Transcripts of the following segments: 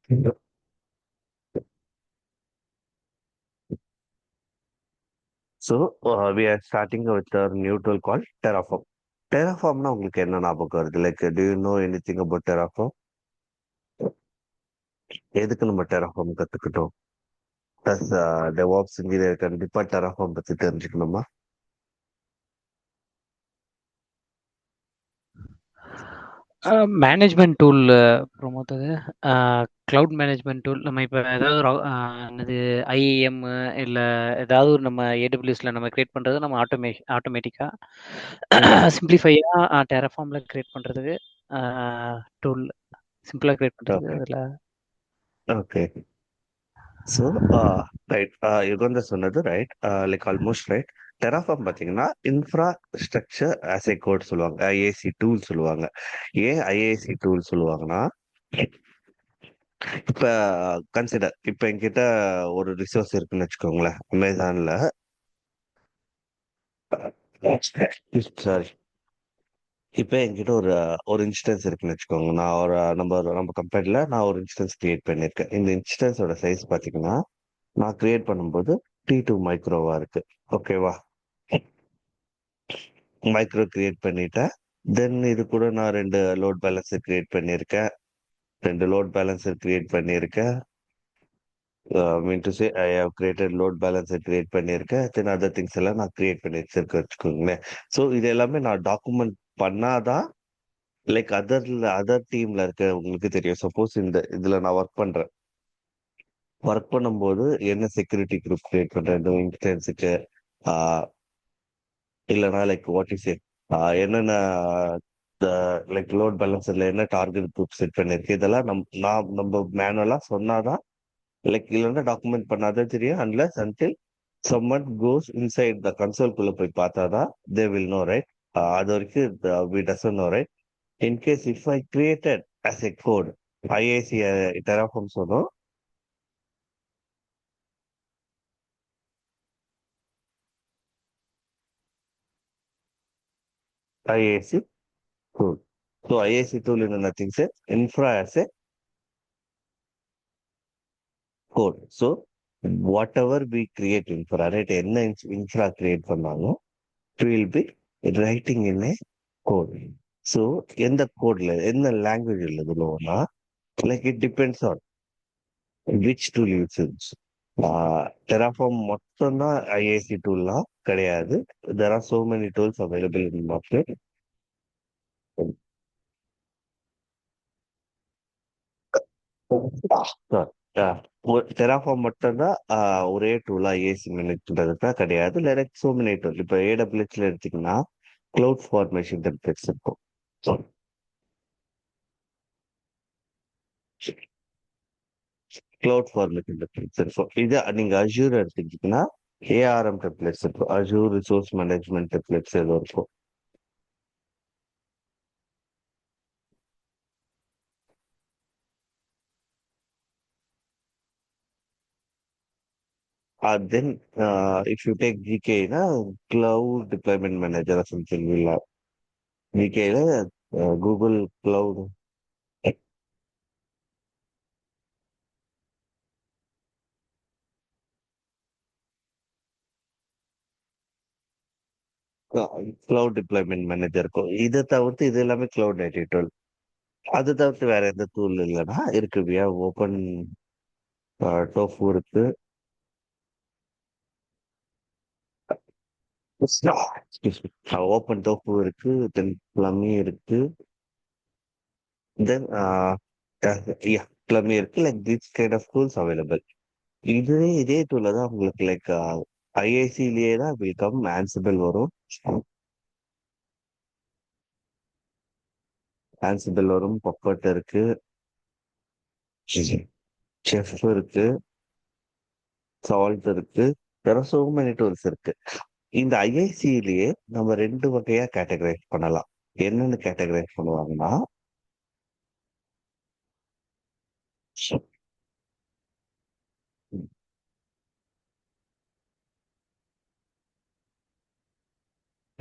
So we are starting with our new tool called Terraform. Terraformனா உங்களுக்கு என்ன ஞாபகம் வருது? Like, do you know anything about Terraform? எதுக்கு நம்ம Terraform கத்துக்கிட்டோம்? Plus, DevOps engineer கண்டிப்பா Terraform பத்தி தெரிஞ்சுக்கணுமா? மேனேஜ்மெண்ட் டூல் ப்ரொமோட் அது க்ளவுட் மேனேஜ்மெண்ட் டூல் நம்ம இப்போ ஏதாவது என்னது ஐஏஎம் இல்லை ஏதாவது ஒரு நம்ம ஏடபிள்யூஎஸ்ல நம்ம கிரியேட் பண்ணுறது நம்ம ம். ஆட்டோமேட்டிக்காக சிம்பிளிஃபையாக டெராஃபார்மில் கிரியேட் பண்ணுறதுக்கு டூல் சிம்பிளாக கிரியேட் பண்ணுறதுக்கு ஓகே. அதில் ஓகே. ஸோ ரைட் யுகந்தர் சொன்னது right. Like almost right. Terraform பார்த்தீங்கன்னா இன்ஃப்ராஸ்ட்ரக்சர் ஆஸ் ஏ கோட் சொல்லுவாங்க. ஐஏசி டூல் சொல்லுவாங்க. ஏன் ஐஏசி டூல் சொல்லுவாங்கன்னா, இப்ப கன்சிடர் இப்ப என்கிட்ட ஒரு ரிசோர்ஸ் இருக்குன்னு வச்சுக்கோங்களேன். அமேசான்ல சாரி. இப்ப என்கிட்ட ஒரு ஒரு இன்ஸ்டன்ஸ் இருக்குன்னு வச்சுக்கோங்க. நான் ஒரு நம்ம கம்பெனில நான் ஒரு இன்ஸ்டன்ஸ் கிரியேட் பண்ணியிருக்கேன். இந்த இன்ஸ்டன்ஸோட சைஸ் பார்த்தீங்கன்னா, நான் கிரியேட் பண்ணும்போது T2 மைக்ரோவா இருக்கு. ஓகேவா? மைக்ரோ கிரியேட் பண்ணிட்டேன். தென் இது கூட நான் 2 லோட் பேலன்சர் கிரியேட் பண்ணியிருக்கேன். 2 லோட் பேலன்சர் கிரியேட் பண்ணியிருக்கேன். Mean to say I have created load balancer create பண்ணியிருக்கேன். தென் அதர் திங்ஸ் எல்லாம் நான் கிரியேட் பண்ணி வச்சிருக்கேன் வச்சுக்கோங்களேன். ஸோ இது எல்லாமே நான் டாக்குமெண்ட் பண்ணாதான் லைக் அதர் டீம்ல இருக்க உங்களுக்கு தெரியும். சப்போஸ் இந்த இதுல நான் ஒர்க் பண்றேன். ஒர்க் பண்ணும்போது என்ன செக்யூரிட்டி குரூப் கிரியேட் பண்றேன் இந்த இன்ஸ்டன்ஸுக்கு, இல்லைனா லைக் வாட் இஸ் இட், என்னென்ன லைக் லோட் பேலன்சர்ல என்ன டார்கெட் குரூப் செட் பண்ணிருக்கு, இதெல்லாம் நம்ம மேனுவலா சொன்னாதான் லைக் இல்லைன்னா டாக்குமெண்ட் பண்ணாதான் தெரியும். Unless until someone goes inside the console குள்ள போய் பார்த்தாதான் they will know, right? அது வரைக்கும் we doesn't know, right? In case if I created as a code IAC Terraform சொன்னோம். IAC tool. So IAC tool is nothing says infra as a code. So whatever we create infra, right? என்ன infra create பண்ணாலும் it will be writing in a code. So எந்த கோட்ல என்ன language எழுதணும்னா like it depends on which tool use. Terraform மட்டும்தான் IAC டூல்லாம் கிடையாது. There are so many tools available in market. Terraform மட்டும்தான் ஒரே டூலா ஏசி மேனேஜ்மெண்ட் கிடையாது. Like so many tool. இப்போ ஏடபிள்யூஎஸ்ல எடுத்தீங்கன்னா கிளவுட் ஃபார்மேஷன் டெம்ப்ளேட்ஸ் இருக்கும். கிளவுட் ஃபார்மேஷன் டெம்ப்ளேட்ஸ் இருக்கும். இது நீங்க அஜூர் எடுத்துக்கிட்டீங்கன்னா ஏஆர்எம் டெம்ப்ளேட்ஸ் இருக்கும். அஜூர் ரிசோர்ஸ் மேனேஜ்மெண்ட் டெம்ப்ளேட்ஸ் ஏதோ இருக்கும். Then, if you take GK, Cloud Deployment Manager or something will have. GK, Google Cloud, Cloud Deployment Manager இருக்கும். இதை தவிர்த்து இது எல்லாமே Cloud Native tool. அது தவிர்த்து வேற எந்த டூல் இல்லைன்னா இருக்கு. ஓப்பன் டோஃபு இருக்கு. ஓப்பன் டோஃபு இருக்கு. தென் பிளமி இருக்கு. தென் பிளமி இருக்கு. Like this kind of tools available. இதே டூல்ல தான் உங்களுக்கு லைக் ஐஏசிலேயே தான் கம் ஆன்சிபிள் வரும். ஆன்சிபிள் வரும், பப்பட் இருக்கு, செஃப் இருக்கு, சால்ட் இருக்கு. வேற சோ மெனி டூல்ஸ் இருக்கு. இந்த ஐஐசியிலேயே நம்ம ரெண்டு வகையா கேட்டகரைஸ் பண்ணலாம். என்னென்னு கேட்டகரைஸ் பண்ணுவாங்கன்னா,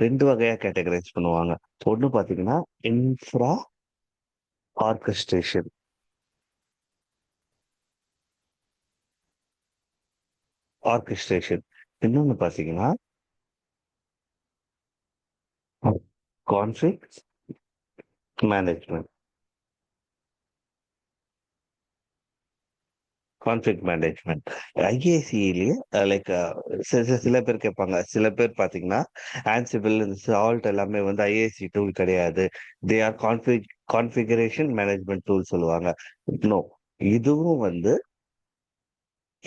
ரெண்டு வகையா கேட்டகரைஸ் பண்ணுவாங்க. ஒண்ணு பாத்தீங்கன்னா இன்ஃப்ரா ஆர்கஸ்ட்ரேஷன். ஆர்கெஸ்ட்ரேஷன். இன்னொன்னு பார்த்தீங்கன்னா, கான்ஃபிக் மேனேஜ்மென்ட். Config management. ஐஏசிலயே லைக் சில பேர் கேட்பாங்க. சில பேர் பார்த்தீங்கன்னா, ஆன்சிபிள், சால்ட் எல்லாமே வந்து ஐஏசி டூல் கிடையாது. They are configuration management tool சொல்லுவாங்க. நோ. இதுவும் வந்து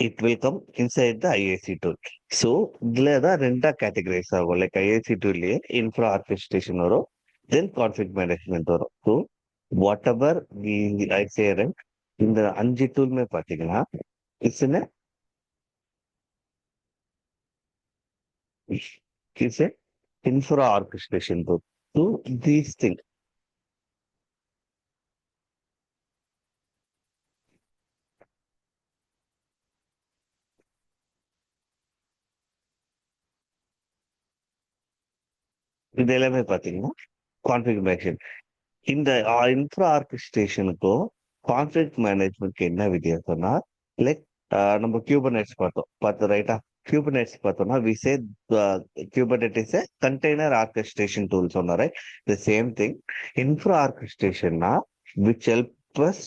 it will come inside the IAC tool. So இதுல தான் 2ஆ கேட்டகரைஸ் ஆகும். லைக் ஐஏசி டூல்லயே இன்ஃப்ரா ஆர்கெஸ்ட்ரேஷன் வரும். தென் கான்ஃபிக் மேனேஜ்மென்ட் வரும். ஸோ வாட் எவர் ஐ சே இந்த 5 டூலுமே பார்த்தீங்கன்னா, it's in is a infra orchestration group. So these things, இது எல்லாமே பார்த்தீங்கன்னா கான்ஃபிகரேஷன். இந்த இன்ஃப்ரா ஆர்கெஸ்ட்ரேஷனுக்கும் கான்ஃபிக் மேனேஜ்மெண்ட்க்கு என்ன வித்தியாசம்னா, லைக் நம்ம கியூபர்நெட்ஸ் பார்த்தோம் ரைட்டா? கியூபர்நெட்ஸ் பார்த்தோம்னா we say Kubernetes is a container orchestration tool சொன்னோம், right? The same thing infra ஆர்கெஸ்ட்ரேஷன்னா which help us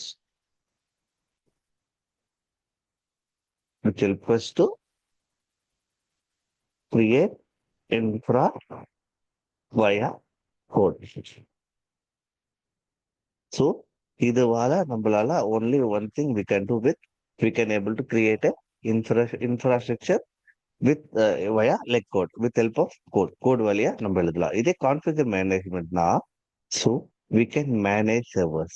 which help us to create infra via code. So இதுவால நம்மளால only one thing we can do with, we can able to create a infrastructure with via like code, with help of code வழியா நம்ம எழுதலாம். இதே configure மேனேஜ்மெண்ட்னா, so we can manage servers.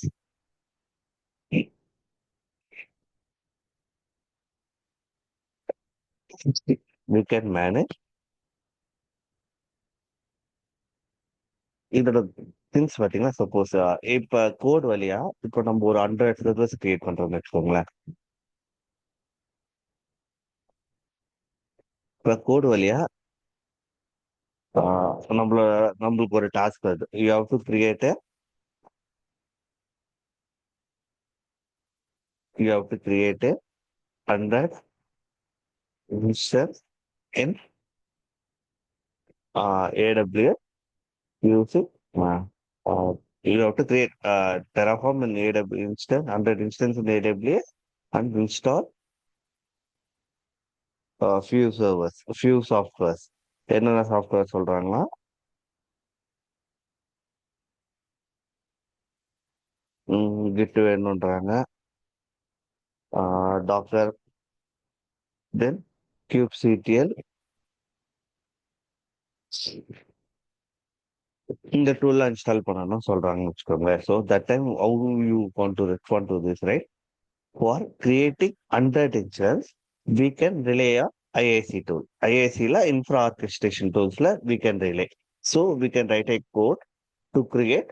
We can manage இதோட things பார்த்தீங்கன்னா, suppose இப்ப code வழியா இப்போ நம்ம ஒரு 100 சர்வர்ஸ் கிரியேட் பண்றோம்னு வச்சுக்கோங்களேன். இப்ப கோட் வழியா நம்மளுக்கு ஒரு டாஸ்க் வருது. You have to create you have to create a 100 instance in AWS using you have to create Terraform in AWS instance, 100 instance in AWS, and install few servers, few softwares. என்னென்ன software சொல்றாங்கன்னா, kit வேணுன்றாங்க, Docker, தென் kubectl. இந்த டூல்லாம் install பண்ணணும்னு சொல்றாங்கன்னு வச்சுக்கோங்களேன். So that time how you want to respond to this, right? For creating 100 instance, we can rely on IAC tool. IAC la infra orchestration tools la we can rely. So we can write a code to create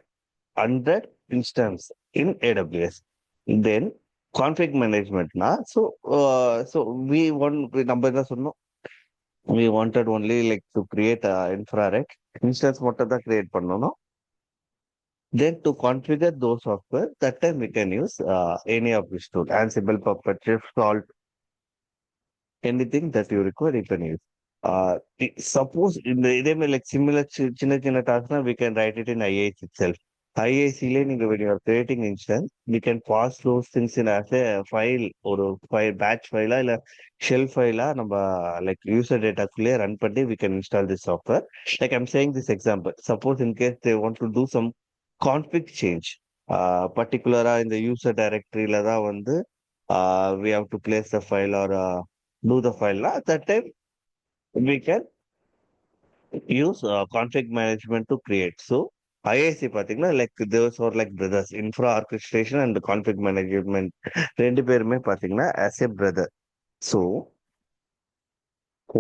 100 instance in AWS. Then config management na, so we want number na சொன்னோம். We wanted only like to create infra, right? Instance மட்டும் தான் create பண்ணணும். Then to configure those software, that time we can use any of this tool, Ansible, Puppet, Shift, Salt, anything that you require, you can use. Suppose in the இதே மாதிரி like similar சின்ன சின்ன tasks we can write it in IAC itself. IAC லே நீங்க when you are creating instance, we can pass those things in as a file, ஒரு file batch file இல்ல shell file நம்ம like user data குள்ளே run பண்ணி we can install this software. Like I'm saying this example. Suppose in case they want to do some config change, particular in the user directory ல தான் வந்து we have to place the file or do the file. At that time we can use config management to create. So IAC பார்த்தீங்கன்னா like those are like brothers, infra orchestration and config management ரெண்டு பேருமே பார்த்தீங்கன்னா as a brother. So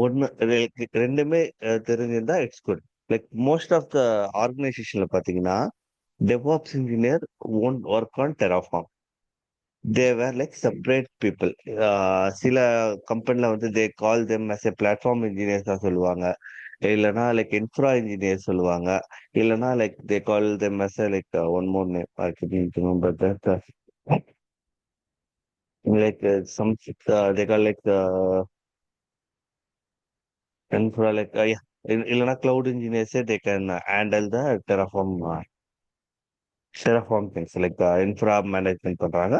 ஒன்னு ரெண்டுமே தெரிஞ்சிருந்தா it's good. Like most of the ஆர்கனைசேஷன்ல பார்த்தீங்கன்னா DevOps engineer won't work on Terraform. They were like separate people. சில கம்பெனில வந்து they call them as a platform engineers தான் சொல்லுவாங்க. இல்லைன்னா லைக் இன்ஃப்ரா இன்ஜினியர் சொல்லுவாங்க. இல்லைன்னா like they call them as a like one more name. I can't remember that. Like some they call like infra like yeah, இல்லைன்னா cloud engineers they can handle the Terraform things like infra management பண்றாங்க.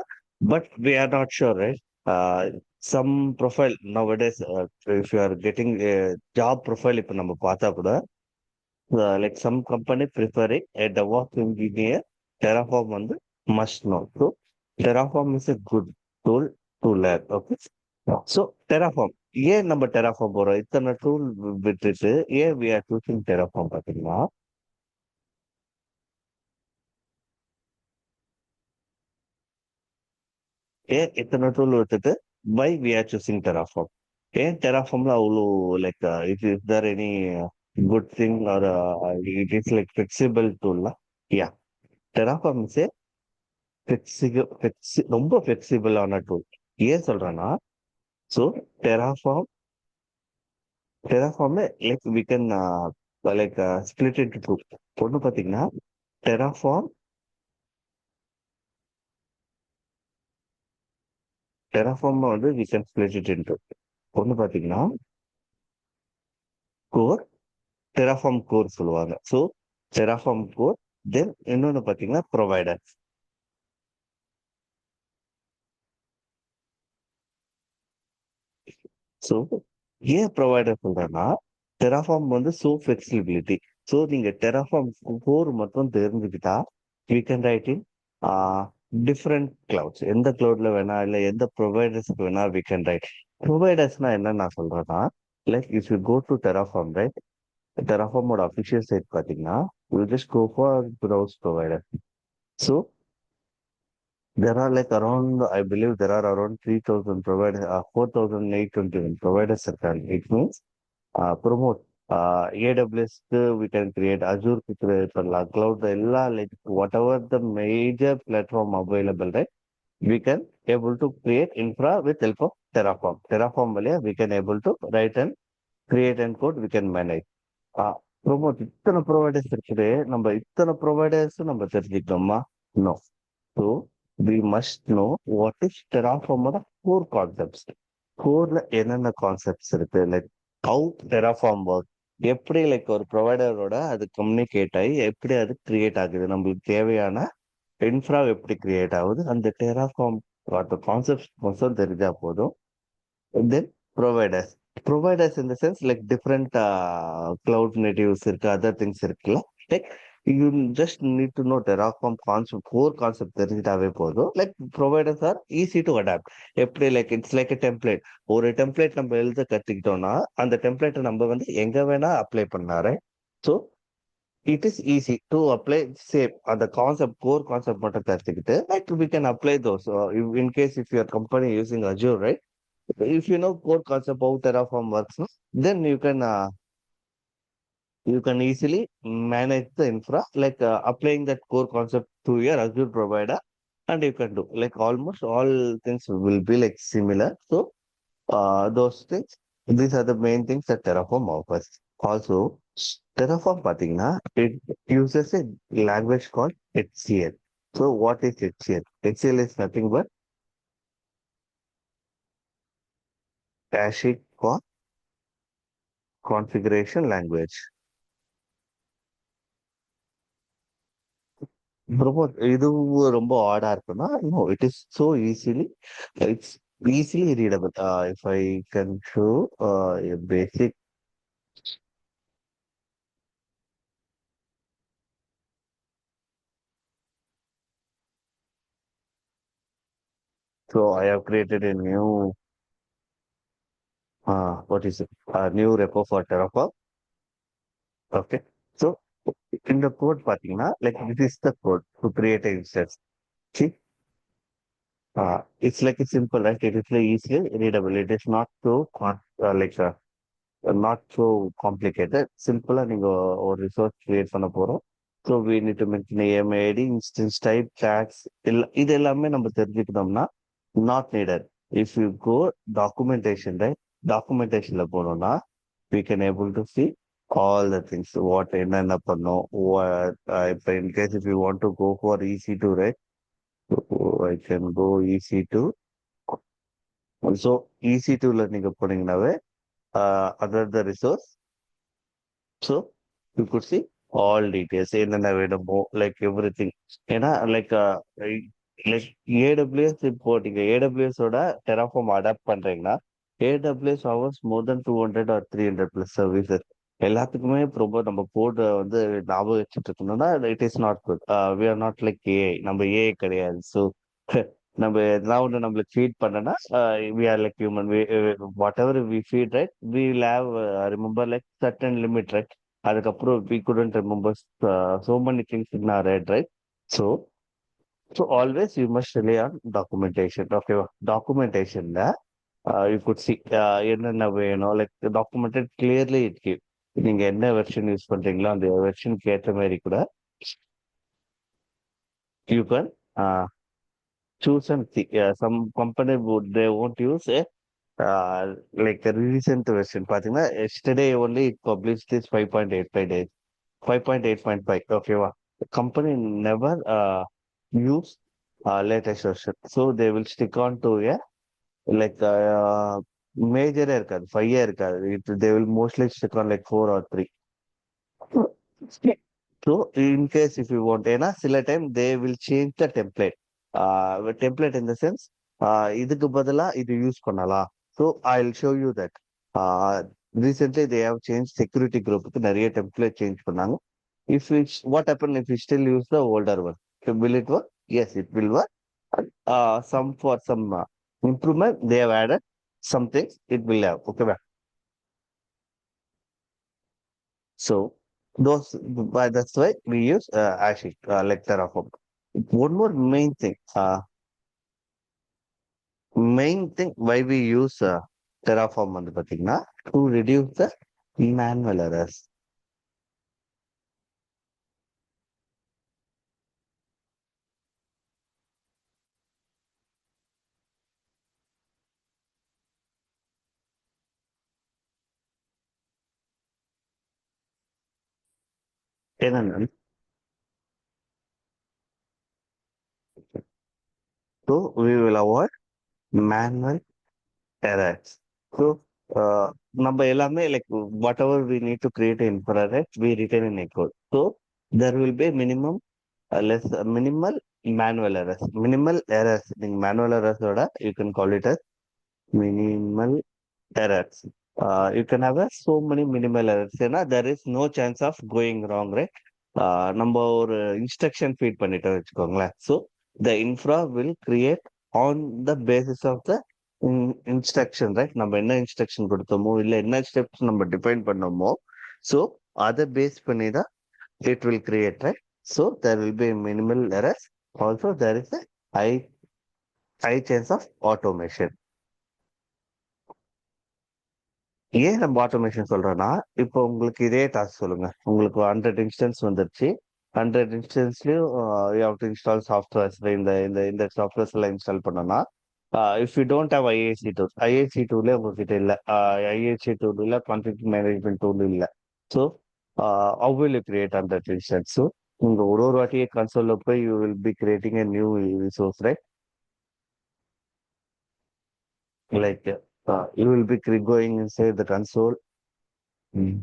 But we are not sure, right? Some profile nowadays, if you are getting a job profile, இப்ப நம்ம பார்த்தா கூட like some company preferring a DevOps engineer, Terraform வந்து must know. So Terraform is a good tool to learn. Okay. So Terraform, ஏன் நம்ம Terraform போறோம்? இத்தனை tool விட்டுட்டு ஏன் we are choosing Terraform பார்த்தீங்கன்னா, ஏன் இத்தனை டூல் விட்டுட்டு why we are choosing Terraform? ஏன் Terraformல அவ்வளோ like is there any good thing or it is like flexible tool? Yeah, Terraform is a ரொம்ப ஃபிளெக்சிபிளான டூல். ஏன் சொல்றேன்னா, so Terraform Terraform like we can like split into two. ஒன்று பார்த்தீங்கன்னா Terraform Terraform வந்து we can split it into. ஒன்று பார்த்தீங்கன்னா core, Terraform core சொல்லுவாங்க. So Terraform core, then இன்னொன்று பார்த்தீங்கன்னா ப்ரொவைடர். ஸோ ஏன் ப்ரொவைடர் சொல்றேன்னா, டெராஃபார்ம் வந்து ஸோ ஃபிளெக்சிபிலிட்டி. ஸோ நீங்க டெராஃபார்ம் கோர் மட்டும் தெரிஞ்சுக்கிட்டா you can write in different clouds. எந்த கிளவுட்ல வேணா இல்லை எந்த ப்ரொவைடர்ஸ்க்கு வேணா வி கேன் ரைட். ப்ரொவைடர்ஸ்னா என்ன நான் சொல்றேன்னா, like if you go to Terraform right, டெராஃபார்மோட அஃபிஷியல் சைட் பார்த்தீங்கன்னா you just go for browse provider. So there are like around, I believe there are around 3,000 providers, 4,821 providers இருக்காங்க. It means promote AWS க்கு we can create, Azure க்கு create பண்ணலாம், cloud எல்லா like whatever the major platform available, right? We can able to create infra with help of Terraform. Terraform வழியா we can able to write and create and code we can manage. Promote இத்தனை providers இருக்குது, நம்ம இத்தனை providers நம்ம தெரிஞ்சுக்கணுமா? No. So we must know what is டெராஃபார்மோட core concepts. கோர்ல என்னென்ன கான்செப்ட்ஸ் இருக்கு, லைக் ஹவு டெராஃபார்ம் ஒர்க், எப்படி லைக் ஒரு ப்ரொவைடரோட அது கம்யூனிகேட் ஆகி எப்படி அது கிரியேட் ஆகுது, நம்மளுக்கு தேவையான இன்ஃப்ரா எப்படி கிரியேட் ஆகுது, அந்த டெராஃபார்ம் கான்செப்ட்ஸ் மட்டும் தெரிஞ்சா போதும். Then providers, providers in the sense like different cloud natives இருக்கு, அதர் திங்ஸ் இருக்குல்ல, like you just need to know Terraform concept, core concept தெரிஞ்சிட்டாவே போதும். Like providers are easy to adapt. எப்படி like it's like a template. ஒரு template நம்ம எழுத கத்துக்கிட்டோம்னா அந்த டெம்ப்ளேட்டை நம்ம வந்து எங்க வேணா அப்ளை பண்ணாரு. So it is easy to apply same அந்த கான்செப்ட், கோர் கான்செப்ட் மட்டும் கத்துக்கிட்டு like we can apply those in case if your company using Azure, right? If you know core concept how Terraform works, no, then you can easily manage the infra, like applying that core concept to your Azure provider, and you can do like almost all things will be like similar. So those things, these are the main things that Terraform offers. Also, Terraform பார்த்தீங்கன்னா it uses a language called HCL. So what is HCL? HCL is nothing but Caching Configuration Language. ரொம்ப இது ரொம்ப ஆடா இருக்குன்னா, no it is so easily, it's easily readable. If I can show basic. So I have created a new what is it? A new repo for Terraform. Okay. So in the code பார்த்தீங்கன்னா, like this is the code to create an instance. See, it's like a simple, right? It is like easily readable. It is not so like not so complicated. சிம்பிளா நீங்க ஒரு resource create பண்ண போறோம். So we need to mention AMI ID, instance type, tags, இது எல்லாமே நம்ம தெரிஞ்சுக்கிட்டோம்னா not needed. If you go documentation, right? டாக்குமெண்டேஷன்ல போனோம்னா we can able to see all the things what என்னென்ன பண்ணோம். இப்போ in case if you want to go for EC two, right? I can go EC two. So EC டூல நீங்க போனீங்கன்னாவே another resource. So you could see all details என்னென்ன வேணுமோ like everything. ஏன்னா like AWS இப்போ நீங்க AWS ஓட Terraform அடாப்ட் பண்றீங்கன்னா AWS offers more than 200 or 300 plus services. எல்லாத்துக்குமே இப்போ ரொம்ப நம்ம கோட் வந்து ஞாபகம் வச்சுட்டு இருக்கணும்னா it is not good. We are not like AI, நம்ம ஏஐ கிடையாது. ஸோ நம்ம எதனா ஒன்று நம்மளுக்கு ஃபீட் பண்ணனா we are like human. Whatever we feed right we will have remember like certain limit right. அதுக்கப்புறம் we couldn't remember so many things in our head, right? So so always you must rely on documentation. Okay, documentation you could see என்னென்ன வேணும் like documented clearly it give. நீங்க என்ன version use பண்றீங்களோ அந்த வெர்ஷனுக்கு ஏற்ற மாதிரி கூட you can choose and see. Some company would they won't use a like a recent version. பாத்தீங்கன்னா yesterday only it published this 5.85 days, 5.8.5. Okay, wow. The company never use latest version, so they will stick on to a like major இருக்காது, 5 இருக்காது. They will mostly stick on like 4 or 3. So in case if you want, ஏன்னா சில time they will change the template. Template in the sense, இதுக்கு பதிலா இது use பண்ணலாம். So I'll show you that. Uh, Recently they have changed security group க்கு நிறைய template change பண்ணாங்க. If it's what happen if we still use the older one, so will it work? Yes, it will work. Some for some improvement they have added some things it will have. Okay, ma'am. So those that's why we use actually like Terraform. One more main thing why we use Terraform வந்து பாத்தீங்கன்னா to reduce the manual errors. என்னன்னா so we will avoid manual errors. So நம்ம எல்லாமே like whatever we need to create in infrared we retain in a code. So there will be minimum less minimal manual errors. Minimal errors. Manual errors order you can call it as minimal errors. You can have so many minimal errors. ஏன்னா there is no chance of going wrong, right? நம்ம ஒரு instruction feed பண்ணிட்டோம் வச்சுக்கோங்களேன். So the infra will create on the basis of the instruction, right? நம்ம என்ன instruction கொடுத்தோமோ இல்ல என்ன steps நம்ம define பண்ணோமோ, so அதை base பண்ணி தான் it will create, right? So there will be minimal errors. Also there is a high high chance of automation. ஏன் நம்ம ஆட்டோமேஷன் சொல்றோம்னா இப்போ உங்களுக்கு இதே டாஸ்க் சொல்லுங்க, உங்களுக்கு 100 இன்ஸ்டன்ஸ் வந்துருச்சு. 100 இன்ஸ்டன்ஸ்லயும் you have to install softwares. இந்த சாஃப்ட்வேர்ஸ் எல்லாம் இன்ஸ்டால் பண்ணோம்னா if you don't have IAC tool, IAC டூலே உங்ககிட்ட இல்ல, ஐஏசி டூல் இல்ல, கான்ஃபிக் மேனேஜ்மெண்ட் டூல் இல்ல. So how will you create 100 instance? So உங்க ஒரு வாட்டியே கன்சோல்ல போய் you will be creating a new resource, right? Like you will be going inside the console. Mm.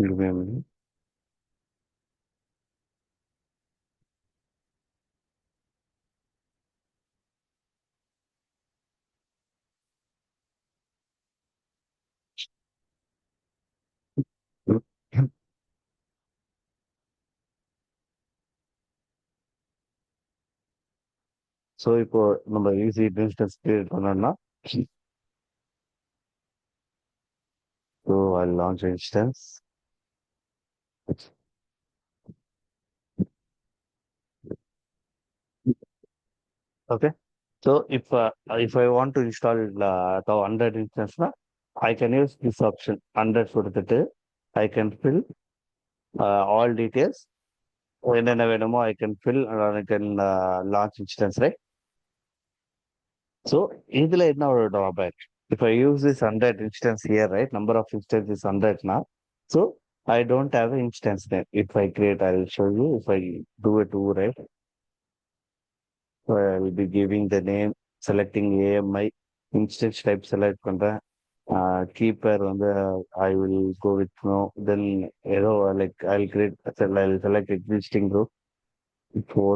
Give me a minute. So இப்போ நம்ம EC instance create பண்ணோம்னா so I launch instance. Okay. So இப்போ if I want to install 100 இன்ஸ்டன்ஸ்னா I can use this option 100 கொடுத்துட்டு I can fill all details. என்னென்ன வேணுமோ I can fill and I can launch instance, right? So இதுல என்ன ஒரு drawback? If I use this 100 instance here, right? Number of instances is 100 now. So I don't have an instance name. If I create, I will show you. If I do a two, right? So I will be giving the name, selecting AMI, instance type select பண்றேன். Keeper வந்து I will go with no. Then like I'll create, I'll select existing group for.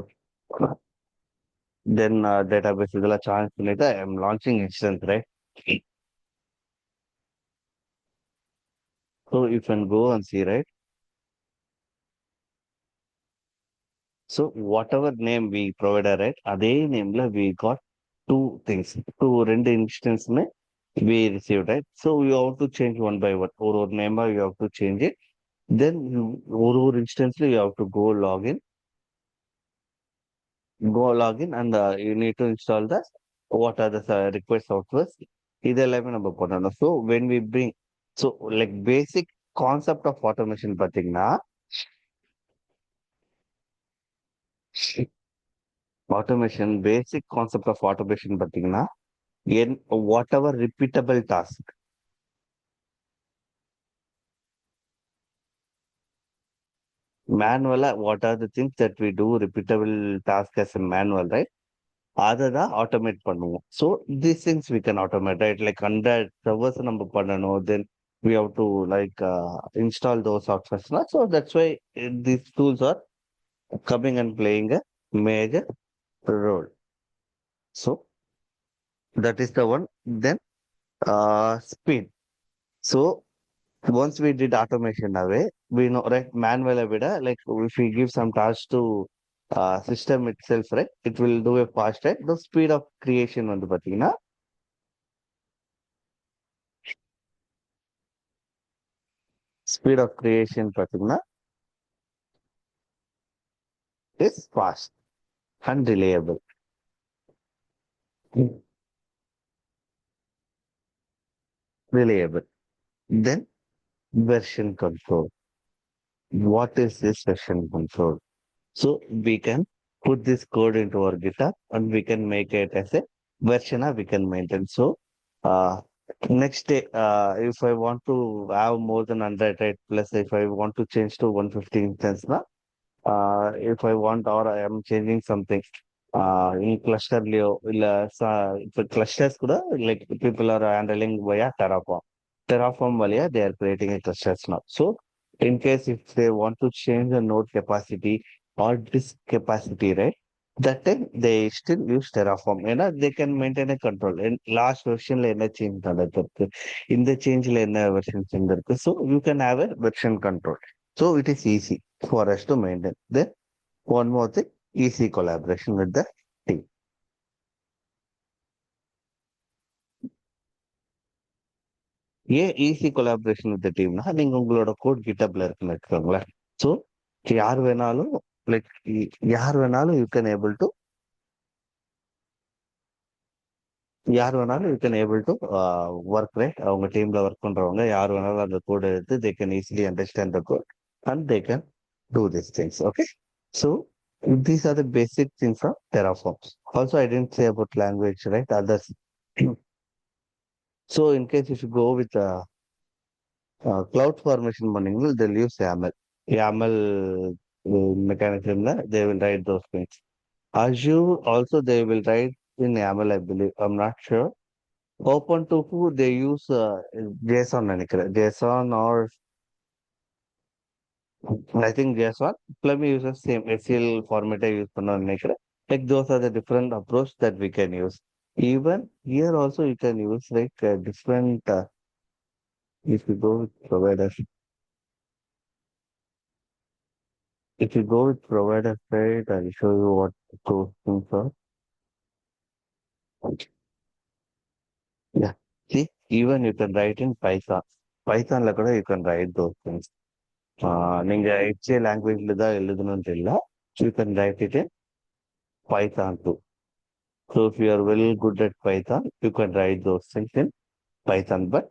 Then database இதெல்லாம் charge பண்ணிட்டு I am launching instance, right? So you can go and see, right? So whatever name we provided, right? அதே nameல we got two things. Two ரெண்டு instance we received, right? So we have to change one by one. ஒரு name you have to change it. Then ஒரு instance you have to go login and you need to install the what are the required softwares. இது எல்லாமே நம்ம பண்ணணும். So when we bring, so like basic concept of automation பார்த்தீங்கன்னா automation basic concept of automation பார்த்தீங்கன்னா in whatever repeatable task manual what are the things that we do repeatable task as a manual, right? அதை தான் automate பண்ணுவோம். So these things we can automate, right? Like 100 servers நம்ம பண்ணணும், then we have to like install those softwares. So that's why these tools are coming and playing a major role. So that is the one. Then speed. So once we did automation away, we know, right? Manual vida, like if we give some task to system itself, right? It will do a fast, right? The speed of creation வந்து பாத்தீங்கன்னா speed of creation பாத்தீங்கன்னா is fast and reliable. Reliable. Then version control. What is this version control? So we can put this code into our GitHub and we can make it as a version we can maintain. So uh, next day, if I want to have more than 100, right, plus if I want to change to 150 instance, if I want or I am changing something in cluster Leo, if clusters kuda, like people are handling via Terraform. Terraform via they are creating a clusters now. So in case if they want to change the node capacity or disk capacity, right? That time they still use Terraform. They can maintain a control. And last version என்ன change நடந்திருக்கு. இந்த changeல என்ன version இருந்திருக்கு. So you can have a version control. So it is easy for us to maintain. Then one more thing, easy collaboration with the team. ஏன் easy collaboration with டீம்னா நீங்க உங்களோட code கிட்டப்ல இருக்குன்னு வச்சுக்கோங்களேன். ஸோ யார் வேணாலும் லைக் யார் வேணாலும் you can able to work, right? அவங்க டீம்ல ஒர்க் பண்றவங்க யார் வேணாலும் அந்த கோட் எடுத்து they can easily understand the code and they can do this things. Okay, so these are the basic things from Terraform. Also, I didn't say about language, right? Others. So in case if you go with cloud formation பண்ணீங்கன்னா they'll use YAML. YAML mechanism, they will write those things. Azure also they will write in YAML, I believe. I'm not sure. Open to who they use JSON நினைக்கிறேன். JSON or I think JSON. Let me use the same HCL format use பண்ணணும்னு நினைக்கிறேன். Like those are the different approach that we can use. Even here also you can use like different if you go with providers. If you go with provider side, I'll show you what those things are. Yeah. See, even you can write in Python. Python la kuda you can write those things. நீங்க HCL language தான் எழுதணும்னு இல்ல. You can write it in Python too. So if you are well good at Python, you can write those things in Python. But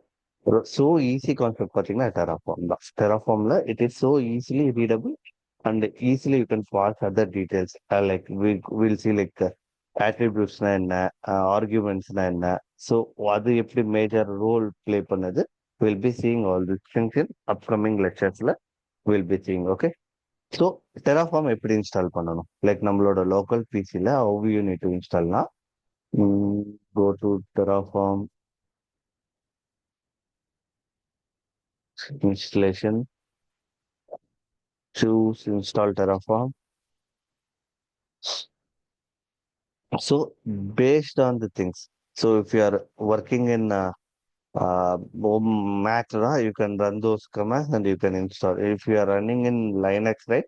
So easy concept பார்த்தீங்கன்னா Terraform தான். Terraformல it is so easily readable and easily you can pass other details. Like we'll see like attributesனா என்ன, argumentsனா என்ன. So அது எப்படி major role play பண்ணுது. We'll be seeing all these things in upcoming lecturesல we'll be seeing. Okay. So Terraform எப்படி install பண்ணணும்? Like நம்மளோட local PCல how you need to installனா go to Terraform installation, choose install Terraform. So based on the things. So if you are working in Mac, you can run those commands and you can install. If you are running in Linux, right?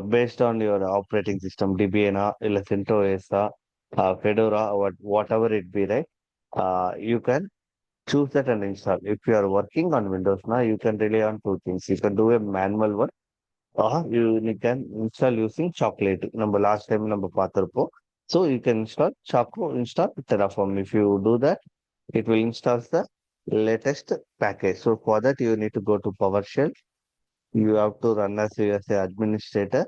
Based on your operating system, Debian, illa CentOS, Fedora, or whatever it be, right? You can choose that and install. If you are working on Windows now, you can rely on two things. You can do a manual one you can install using chocolate. Number last time number பார்த்திருப்போம். So you can install Terraform. If you do that, it will install the latest package. So for that, you need to go to PowerShell. You have to run as a administrator.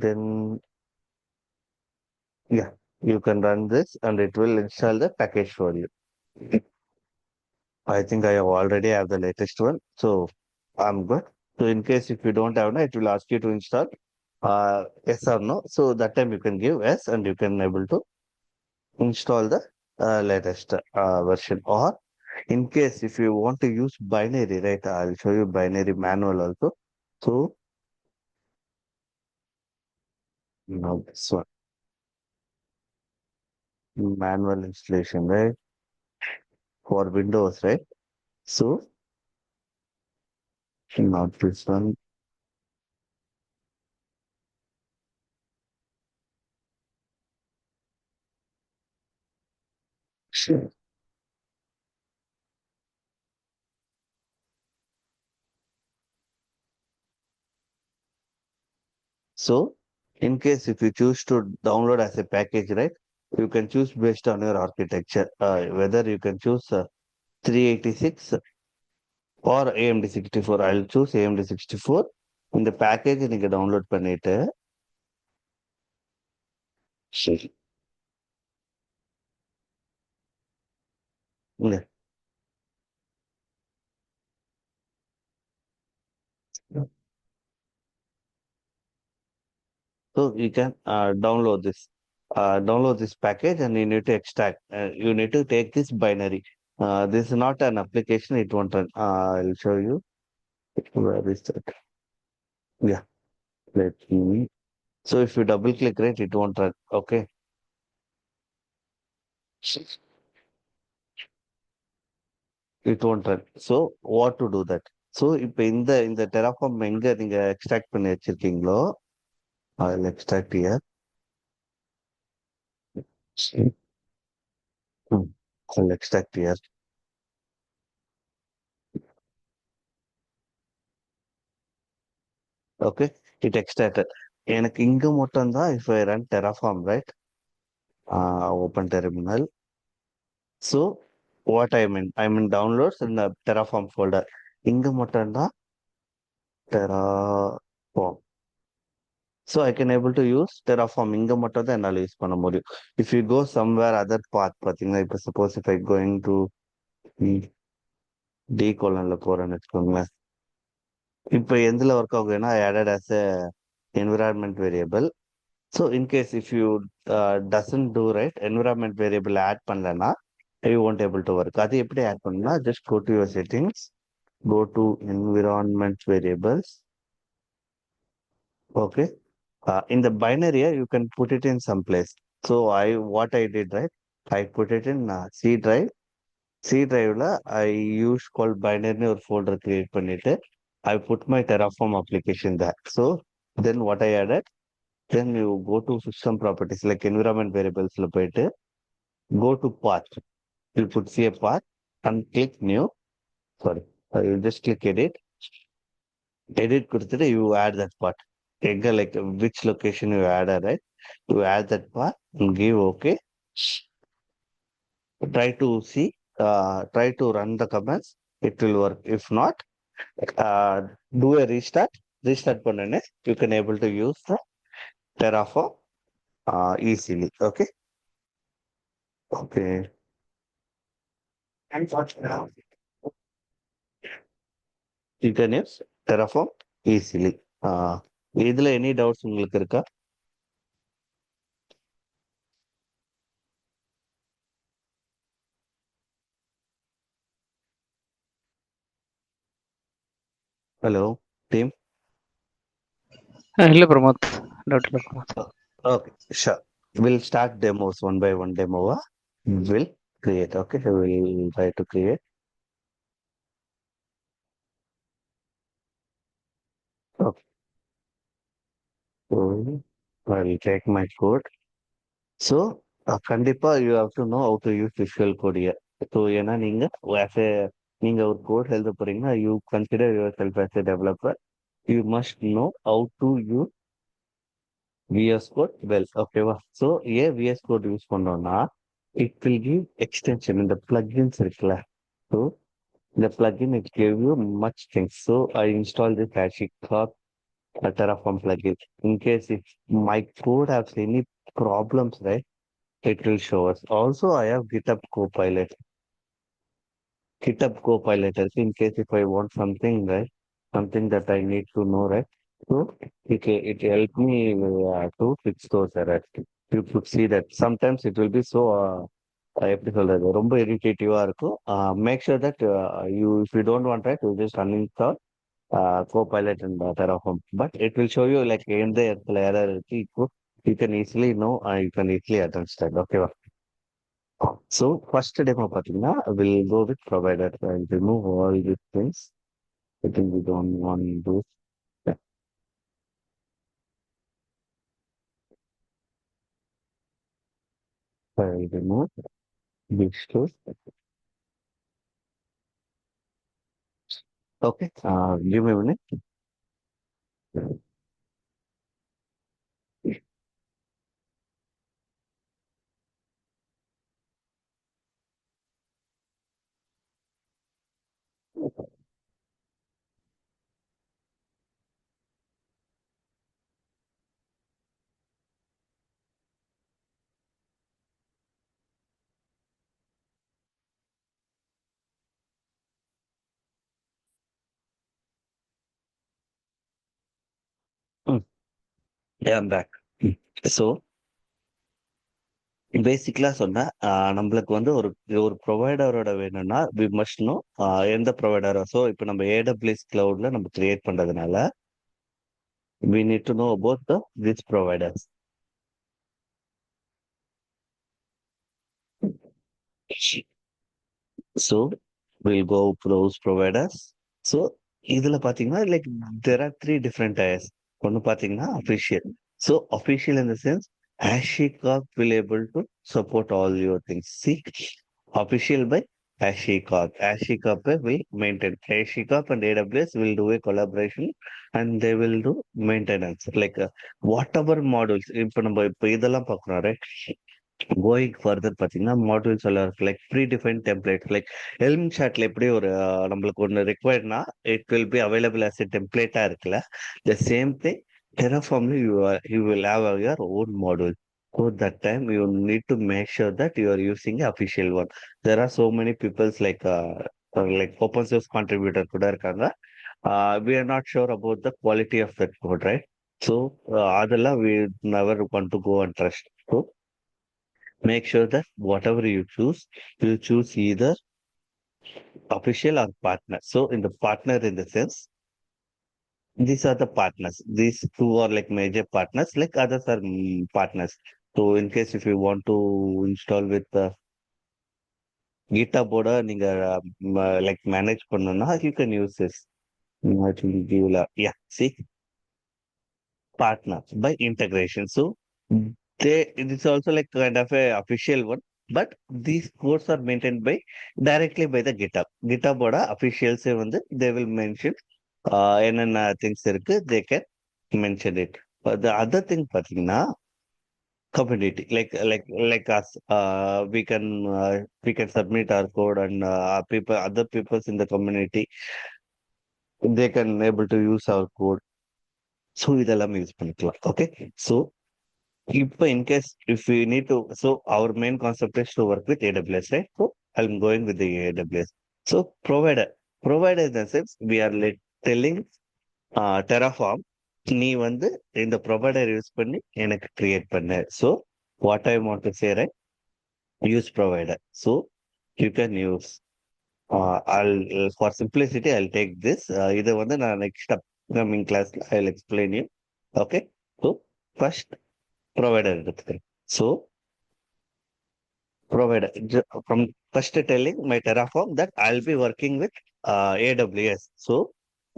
Then, yeah, you can run this and it will install the package for you. I think I have already have the latest one. So I'm good. So in case if you don't have, it will ask you to install yes or no. So that time you can give yes and you can able to install the latest version. Or in case if you want to use binary, right? I'll show you binary manual also. So now this one manual installation, right? For Windows, right? So not this one. Sure. So, in case if you choose to download as a package, right, you can choose based on your architecture, whether you can choose 386 or AMD 64. I'll choose AMD 64. இந்த package நீங்க download பண்ணிட்டு சரி இல்ல so you can download this package and you need to extract. You need to take this binary. This is not an application. It won't run. I'll show you. Where is that? Yeah, let me. So if you double click, right, it won't run. Okay. It won't run. So what to do that? So இப்போ இந்த Terraform எங்க நீங்க extract பண்ணி வச்சிருக்கீங்களோ I'll extract here. Hmm. I'll extract here. Okay. It extracted. எனக்கு இங்க மட்டும் தான் if I run Terraform, right? Open terminal. So what I'm in downloads in the Terraform folder. இங்க மட்டும் தான் Terraform. So I can able to use Terraform இங்க மட்டும் தான் என்னால யூஸ் பண்ண முடியும். If you go somewhere other path பாத்தீங்கன்னா இப்ப suppose if I going to D colonல போறேன்னு வச்சுக்கோங்களேன். இப்ப எதுல ஒர்க் ஆகுதுன்னா added as a environment variable. So in case if you doesn't do right environment variable add பண்ணலன்னா you won't able to work. அது எப்படி add பண்ணா just go to your settings, go to environment variables. Okay. In the binary, you can put it in some place. So what I did, right? I put it in C drive. C drive la I use called binary or folder create பண்ணிட்டு I put my Terraform application there. So then what I added, then you go to system properties like environment variables la போயிட்டு go to path. You put C a path and click new. Sorry, you just click edit. Edit கொடுத்துட்டு you add that part. எங்க like which location you add, right? You add that part and give okay. Try to see, try to run the commands. It will work. If not, uh, do a restart. Restart பண்ணனே you can able to use the Terraform easily. Okay. Okay. And what now? You can use Terraform easily. இதுல any doubts உங்களுக்கு இருக்கா? Hello, team. இல்லை Pramod, doubt இல்லை Pramod. Okay, sure. We'll start demos one by one demo. We'll create. Okay, so we'll try to create. Okay, so I'll take my code. So, கண்டிப்பா you have to know how to use Visual Code here. So, ஏன்னா நீங்க as a நீங்க ஒரு code எழுத போறீங்கன்னா you consider yourself as a developer. You must know how to use VS Code well. ஓகேவா? So, ஏன் VS Code use பண்ணோம்னா it will give extension இந்த plugins இருக்குல்ல. So, the plugin it gave you much things. So I installed this HashiCorp Terraform plugin. In case if my code has any problems, right, it will show us. Also, I have GitHub Copilot. GitHub Copilot is in case if I want something, right, something that I need to know, right. So it helped me to fix those errors. You could see that sometimes it will be so எப்படி சொல்றது ரொம்ப இரிட்டேட்டிவா இருக்கும். Make sure that you if you don't want that you just uninstall Copilot and Terraform. But it will show you like எந்த இடத்துல error இருக்கு இப்போ you can easily know you can easily understand. Okay. So first demo பார்த்தீங்கன்னா we'll go with provider and remove all these things. I think we don't want to do. Yeah, I'll remove these two. Okay. Give me a minute. Mm. Yeah, I'm back. So பேசிக்கலா சொன்னா நம்மளுக்கு வந்து ஒரு ஒரு ப்ரொவைடரோட வேணும்னா we must no எந்த ப்ரொவைடரோ. So இப்போ நம்ம ஏடபிள்யூஎஸ் கிளவுட்ல நம்ம கிரியேட் பண்றதுனால we need to know about the which providers. So we'll go browse providers. So இதுல பாத்தீங்கன்னா like there are three different tiers. ஒன்னு பாத்தீங்கன்னா official. So official in the sense HashiCorp will able to support all your things. See, official by HashiCorp. HashiCorp will maintain. HashiCorp and AWS will do a collaboration and they will do maintenance. Like whatever modules. இப்போ நம்ம இப்போ இதெல்லாம் பார்க்குறோம், right? Going further பார்த்தீங்கன்னா modules எல்லாம் இருக்கு like predefine template like helm சாட்ல எப்படி ஒரு நம்மளுக்கு ஒன்று ரிக்வயர்ட்னா it will be available as a டெம்ப்ளேட்டா இருக்குல்ல. த சேம் திங் டெராஃபார்ம்ல you will have your own module. So that time you need to make sure that you are using the official one. There are so many people's like open source contributor கூட இருக்காங்க. We are not sure about the quality of that code, right? So அதெல்லாம் we never want to go and trust. So make sure that whatever you choose either official or partner. So in the partner in the sense, these are the partners. These two are like major partners, like others are partners. So in case if you want to install with GitHub ஓட நீங்க like manage பண்ணணும்னா you can use this. It will give yeah, see, partner by integration. So it is also like kind of a official one, but these codes are maintained by directly by the GitHub. GitHub ஓட officials வந்து they will mention என்னென்ன things இருக்கு they can mention it. But the other thing பார்த்தீங்கன்னா community like us, we can submit our code, and people, other peoples in the community, they can able to use our code. So இதெல்லாம் use பண்ணிக்கலாம். Okay. So இப்போ in case if you need to, so our main concept is to work with AWS, right? So I am going with AWS. So provider in the sense we are telling Terraform, நீ வந்து இந்த provider use பண்ணி எனக்கு create பண்ணு. So what I want to say, right? Use provider. So you can use, for simplicity I'll take this. இதை வந்து நான் next upcoming கிளாஸ்ல I'll explain you. Okay. So first provider எடுத்துக்கிறேன். So provider from first telling my Terraform that I'll be working with AWS. So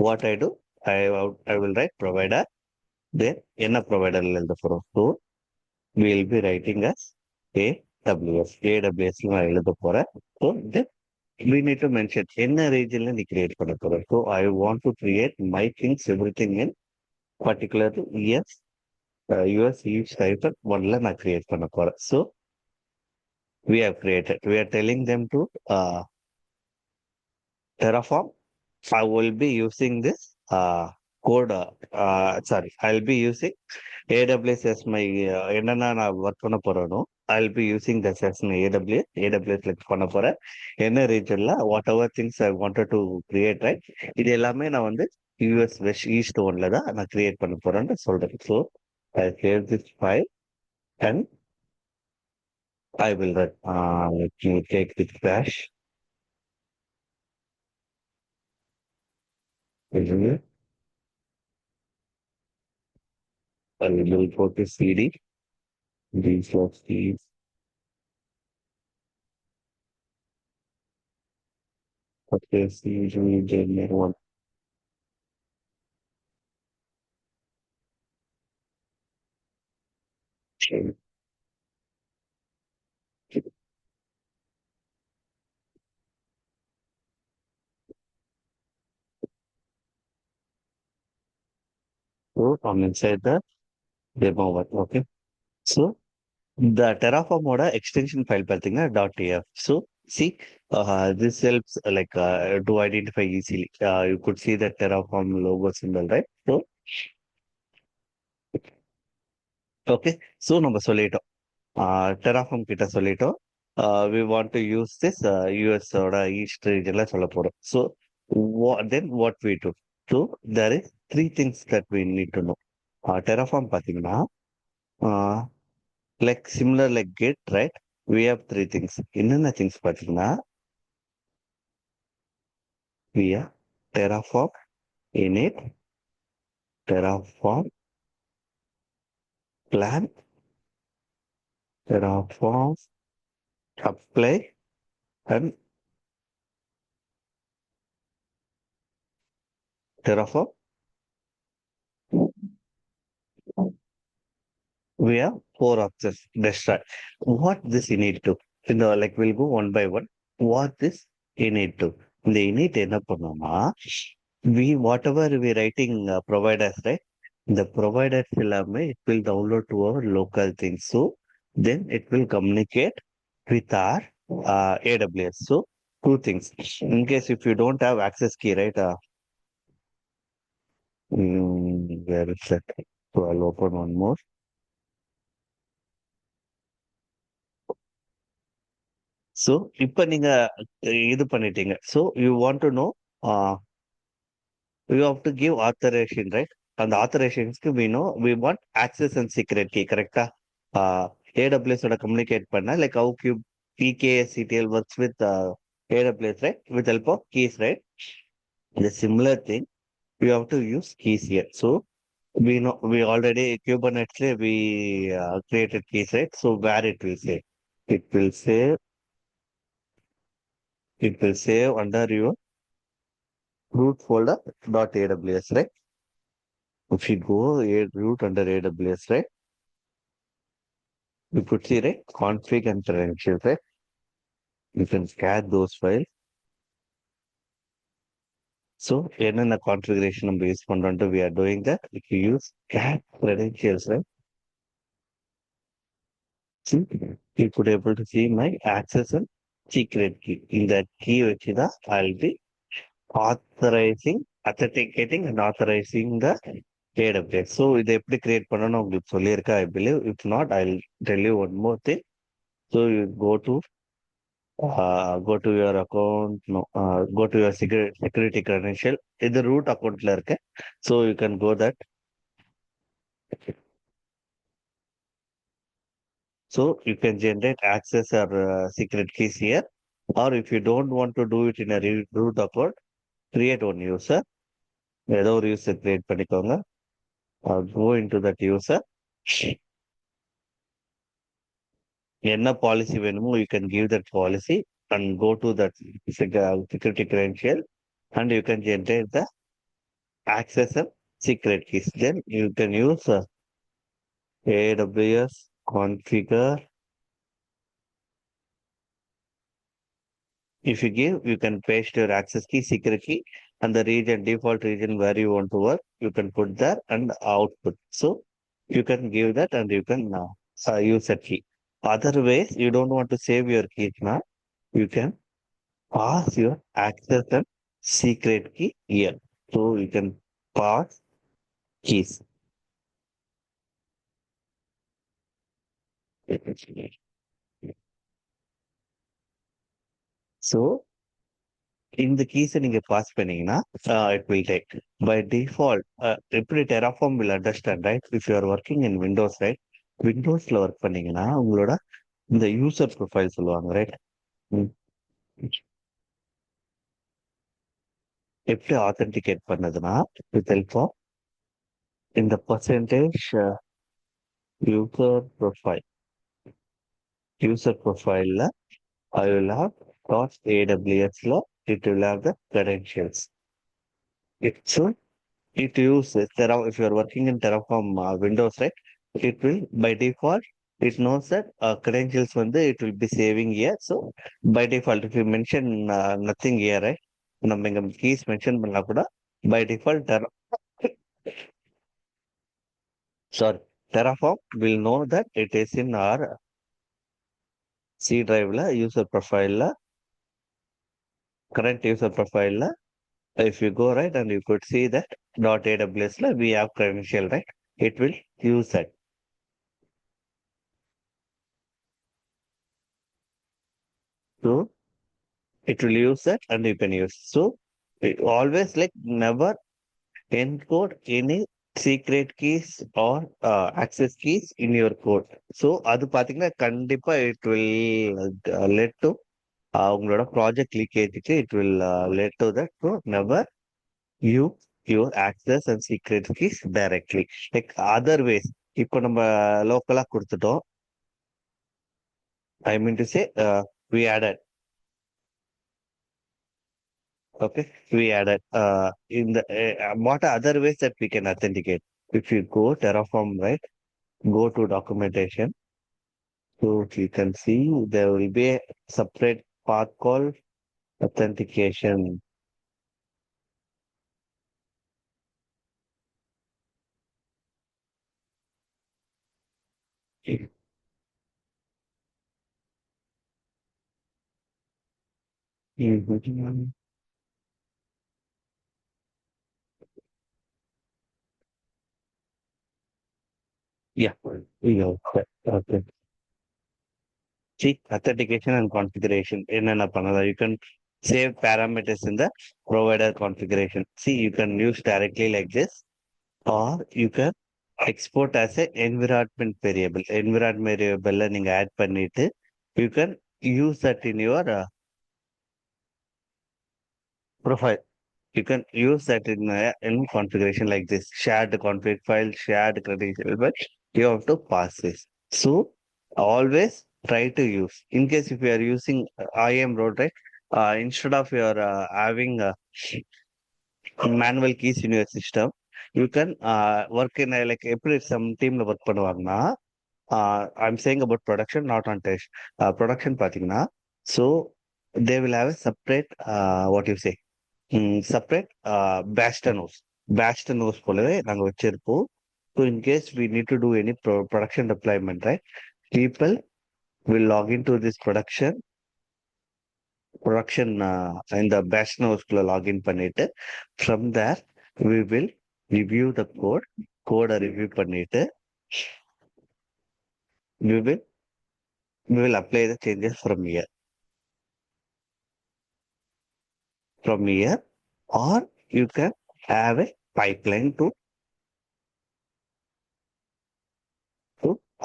what I do, I will write provider. Then என்ன provider எழுத போறோம்? So we'll be writing as AWS நான் எழுத போறேன். So then we need to mention என்ன ரீஜன்ல நீ create பண்ண போற. So I want to create my things everything in particularly US East hyphen ஒன்ல நான் கிரியேட் பண்ண போறேன். So we are telling them to Terraform. I will be using this code. Sorry, I'll be using AWS as my என்னன்னா நான் work பண்ண போறேனோ, I'll be using this as my AWS like பண்ண போறேன். என்ன ரீஜன்ல whatever things I wanted to create, right? இது எல்லாமே நான் வந்து யூஎஸ் வெஸ்ட் ஈஸ்ட் ஒன்ல தான் நான் கிரியேட் பண்ண போறேன்னு சொல்றேன். So I save this file and I will run. Let me take the crash. I will go to CD. Default CD. Okay, usually generate one. Okay. So I'm inside the demo one. Okay. So the Terraform order extension file பார்த்தீங்கன்னா .tf. So see, this helps to identify easily. You could see the Terraform logo symbol, right? So okay. So நம்ம சொல்லிட்டோம். Terraform கிட்ட சொல்லிட்டோம். We want to use this யூஎஸோட east ரீஜன்ல சொல்ல போறோம். So then what we do. So there is three things that we need to know. Terraform பார்த்தீங்கன்னா like similar like get, right? We have three things. என்னென்ன things பார்த்தீங்கன்னா, we have Terraform init, Terraform plan, Terraform apply, and Terraform. We have four options. Destroy. What this init to? Like we'll go one by one. What this init to? இந்த init என்ன பண்ணோம்னா, we whatever we writing providers, right? The providers எல்லாமே it will download to our local things. So then it will communicate with our AWS. So two things. In case if you don't have access key, right? Where is that? So I'll open one more. So இப்போ நீங்க இது பண்ணிட்டீங்க. So you want to know, you have to give authorization, right? அந்த ஆத்தரேஷன்ஸ்க்கு we want access and secret key, கரெக்டா? ஏடபிள்யூஎஸோட communicate பண்ண like how kube PKCTL works with AWS, right? With help of keys, right? The similar thing, we have to use keys here. So we already Kubernetes we created keys, right? So where it will save? It will save. It will save under your root folder .aws, right? If you go root under AWS, right? You could see, right? Config and credentials, right? You can scan those files. So, என்னென்ன configuration நம்ம use பண்றோம்ட்டு we are doing that. If you use cat credentials, right? See, you could able to see my access and secret key. In that key, which is I'll be authenticating and authorizing the AWS. So இதை எப்படி create பண்ணணும் உங்களுக்கு சொல்லியிருக்கேன், I believe. If not, I'll tell you one more thing. So you go to your account, no, go to your security credential. இது root accountல இருக்கு. So you can go that. So you can generate access or secret keys here. Or if you don't want to do it in a root account, create one user. ஏதோ ஒரு user create பண்ணிக்கோங்க. Go into that user. என்ன policy வேணுமோ, you can give that policy and go to that security credential and you can generate the access and secret keys. Then you can use AWS configure. If you give, you can paste your access key, secret key, and the region, default region where you want to work. You can put there and output. So you can give that and you can use that key. Other ways, you don't want to save your keys now. You can pass your access and secret key here. So you can pass keys. So இந்த கீஸை நீங்க pass பண்ணீங்கன்னா it will take by default. எப்படி Terraform will understand, right? If you are working in Windows, right? விண்டோஸ்ல ஒர்க் பண்ணீங்கன்னா உங்களோட இந்த user profile சொல்லுவாங்க, ரைட்? எப்படி ஆத்தென்டிகேட் பண்ணதுன்னா வித் ஹெல்ப் ஆஃப் இந்த பர்சன்டேஜ் யூசர் ப்ரொஃபைல்ல I will have dot AWS it will have the credentials. So it uses if you are working in Terraform Windows, right? It will by default it knows that credentials it will be saving here. So by default, if you mention nothing here, right? நம்ம இங்க keys mention பண்ணா கூட by default sorry, Terraform will know that it is in our C drive user profile current user profile. If you go right and you could see that .aws we have credential, right? It will use that. So it will use that and you can use. So always never encode any secret keys or access keys in your code. So அது பாத்தீங்கன்னா கண்டிப்பா it will lead to உங்களோட project லீக்கேஜுக்கு it will lead to that. So never use your access and secret keys directly. Like other ways, இப்போ நம்ம லோக்கலா கொடுத்துட்டோம். I mean to say we added. Okay, we added in the what are other ways that we can authenticate? If you go Terraform, right? Go to documentation. So you can see there will be a separate path called authentication. Mhm. Yeah, yeah, okay. See, authentication and configuration. என்னென்ன பண்ணலாம்? You can save parameters in the provider configuration. See, you can use directly like this, or you can export as a environment variable. Environment variable நீங்க add பண்ணிட்டு, you can use that in your profile. You can use that in configuration like this. Shared config file, shared credential, but you have to pass this. So always try to use. In case if you are using IAM road, right? Instead of your having manual keys in your system, you can work in like every some team work பண்ணுவாங்கன்னா I'm saying about production, not on test. Production பார்த்தீங்கன்னா, so they will have a separate what you say separate Bastanos. Bastanos போலவே நாங்க வச்சிருப்போம். So in case we need to do any production deployment, right? People we'll log into this production இந்த பேஷ் நோஸ்க்குள்ள login பண்ணிட்டு from there we will review the code review பண்ணிட்டு we will we will apply the changes from here or you can have a pipeline to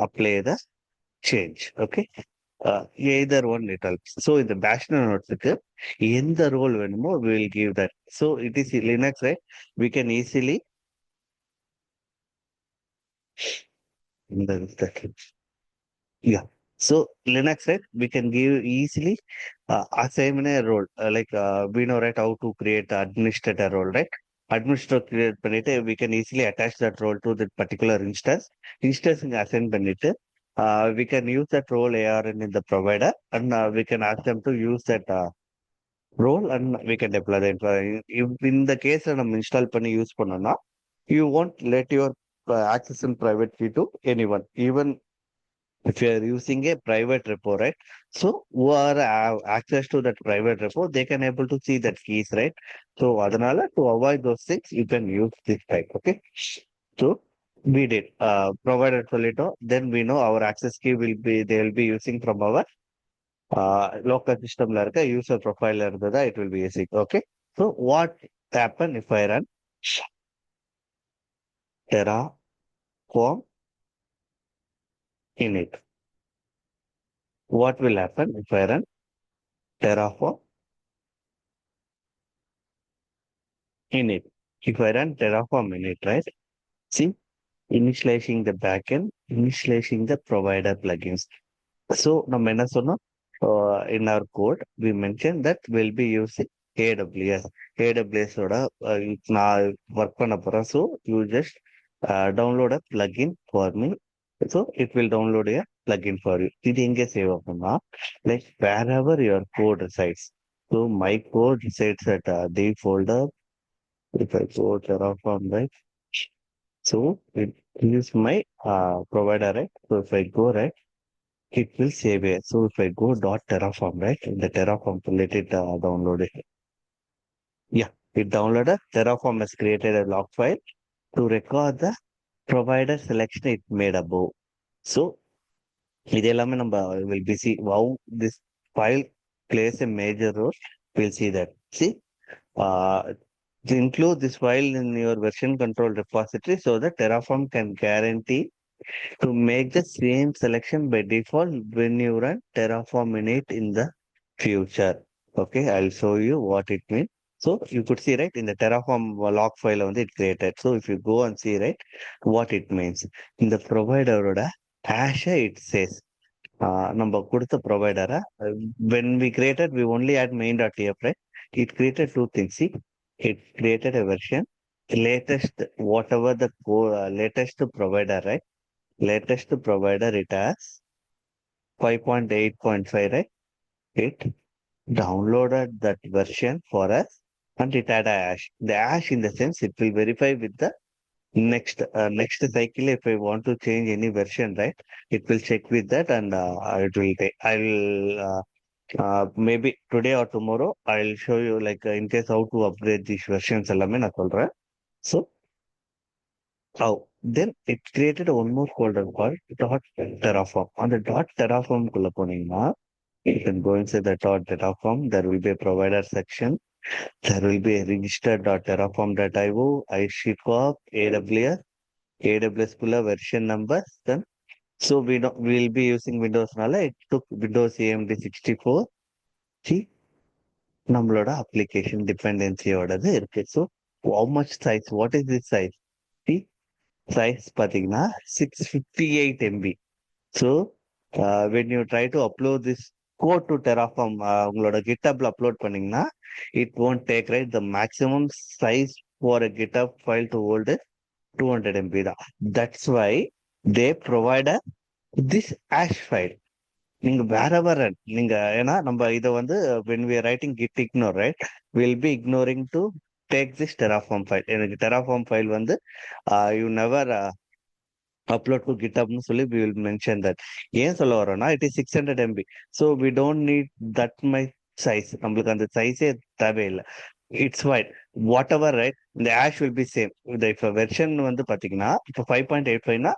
apply the change. Okay. Either one it helps. So in the bash notes in the role வேணுமோ we will give that. So it is Linux, right? We can easily yeah. So Linux, right? We can give easily assign a role. We know right how to create administrator role, right? Administrator create பண்ணிட்டு we can easily attach that role to that particular instance. Instance இங்க assign பண்ணிட்டு we can use that role ARN in the provider and we can ask them to use that role and we can deploy the if in the case நம்ம install பண்ணி use பண்ணோம்னா you won't let your access in private key to anyone, even if you are using a private repo, right? So who are have access to that private repo, they can able to see that keys, right? So adanala to avoid those things you can use this type. Okay. So we did provided solito, then we know our access key will be they will be using from our local system la irukka user profile la irundha it will be using. Okay. So what happen if I run Terraform init? What will happen if I run Terraform init? If I run Terraform init, right? See, initializing the backend, initializing the provider plugins. So, நம்ம என்ன சொன்னோம்? In our code, we mentioned that we'll be using AWS. AWS ஓட நான் work பண்ண போறேன். So, you just download a plugin for me. So, it will download a plugin for you. இது எங்க save ஆகும்னா, like wherever your code resides. So, my code resides at the folder. If I go Terraform, right? So it is my provider, right? So if I go right, it will save it. So if I go dot Terraform, right? The Terraform, let it download it. Yeah, it downloaded. Terraform has created a log file to record the provider selection it made above. So இது எல்லாமே நம்ம will be see how this file plays a major role. We'll see that. See, uh, to include this file in your version control repository so that Terraform can guarantee to make the same selection by default when you run Terraform init in the future. Okay, I'll show you what it means. So you could see right in the Terraform log file on it created. So if you go and see right what it means in the provider hash it says நம்ம கொடுத்த provider when we created we only had main.tf, right? It created two things. See, it created a version latest whatever the latest provider, right? Latest provider it has 5.8.5, right? It downloaded that version for us and it had a hash. The hash in the sense it will verify with the next cycle if I want to change any version, right? It will check with that and it will take. Maybe today or tomorrow I'll show you like in case how to upgrade these versions எல்லாமே நான் சொல்றேன். So how? Then it created one more folder called dot Terraform. On the dot Terraform குள்ள போனீங்கன்னா, you can go inside the dot Terraform. There will be a provider section. There will be a register.terraform.io, ICCOP, AWS, AWS kulla version number. Then so we'll be using Windows nala. It took Windows AMD 64. See, நம்மளோட application dependency ஓடது இருக்கு. So how much size? What is this size? See, size பார்த்தீங்கன்னா 658 MB. So when you try to upload this code to Terraform, உங்களோட GitHubல upload பண்ணீங்கன்னா it won't take, right? The maximum size for a GitHub file to hold is 200 MB தான். That's why they provide this hash file. நீங்க wherever நீங்க ஏன்னா நம்ம இதை வந்து when we are writing git ignore, right? We'll be ignoring to take this Terraform file. எனக்கு Terraform file வந்து you never upload to GitHubன்னு சொல்லி we will mention that. ஏன் சொல்ல வரோம்னா it is 600 MB. So we don't need that much size. நம்மளுக்கு அந்த சைஸே தேவையில்லை. It's fine. Whatever right, இந்த ஆஷ் வில் பி சேம். இந்த இப்போ வெர்ஷன் வந்து பார்த்தீங்கன்னா இப்போ 5.85னா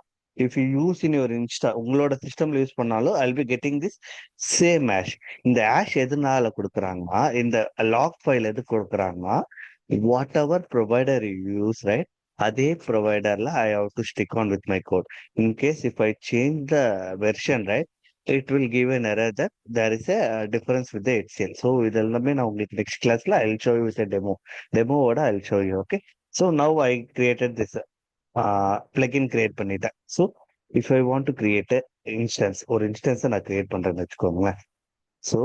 if you use in your insta உங்களோட சிஸ்டம்ல யூஸ் பண்ணாலும் I be getting this same hash. இந்த ஆஷ் எதனால கொடுக்குறாங்கன்னா, இந்த லாக் ஃபைல் எது கொடுக்குறாங்கன்னா, whatever provider you use right, அதே ப்ரொவைடர்ல I have to stick on with my code. In case if I change the version right, it will give an error that there is a difference with the HCL. So இதெல்லாமே நான் உங்களுக்கு next classல I'll show you with a demo. Demoவோட I'll show you. Okay. So now I created this plugin create பண்ணிட்டேன். So if I want to create a instance, ஒரு instance நான் create பண்றேன்னு வச்சுக்கோங்களேன். So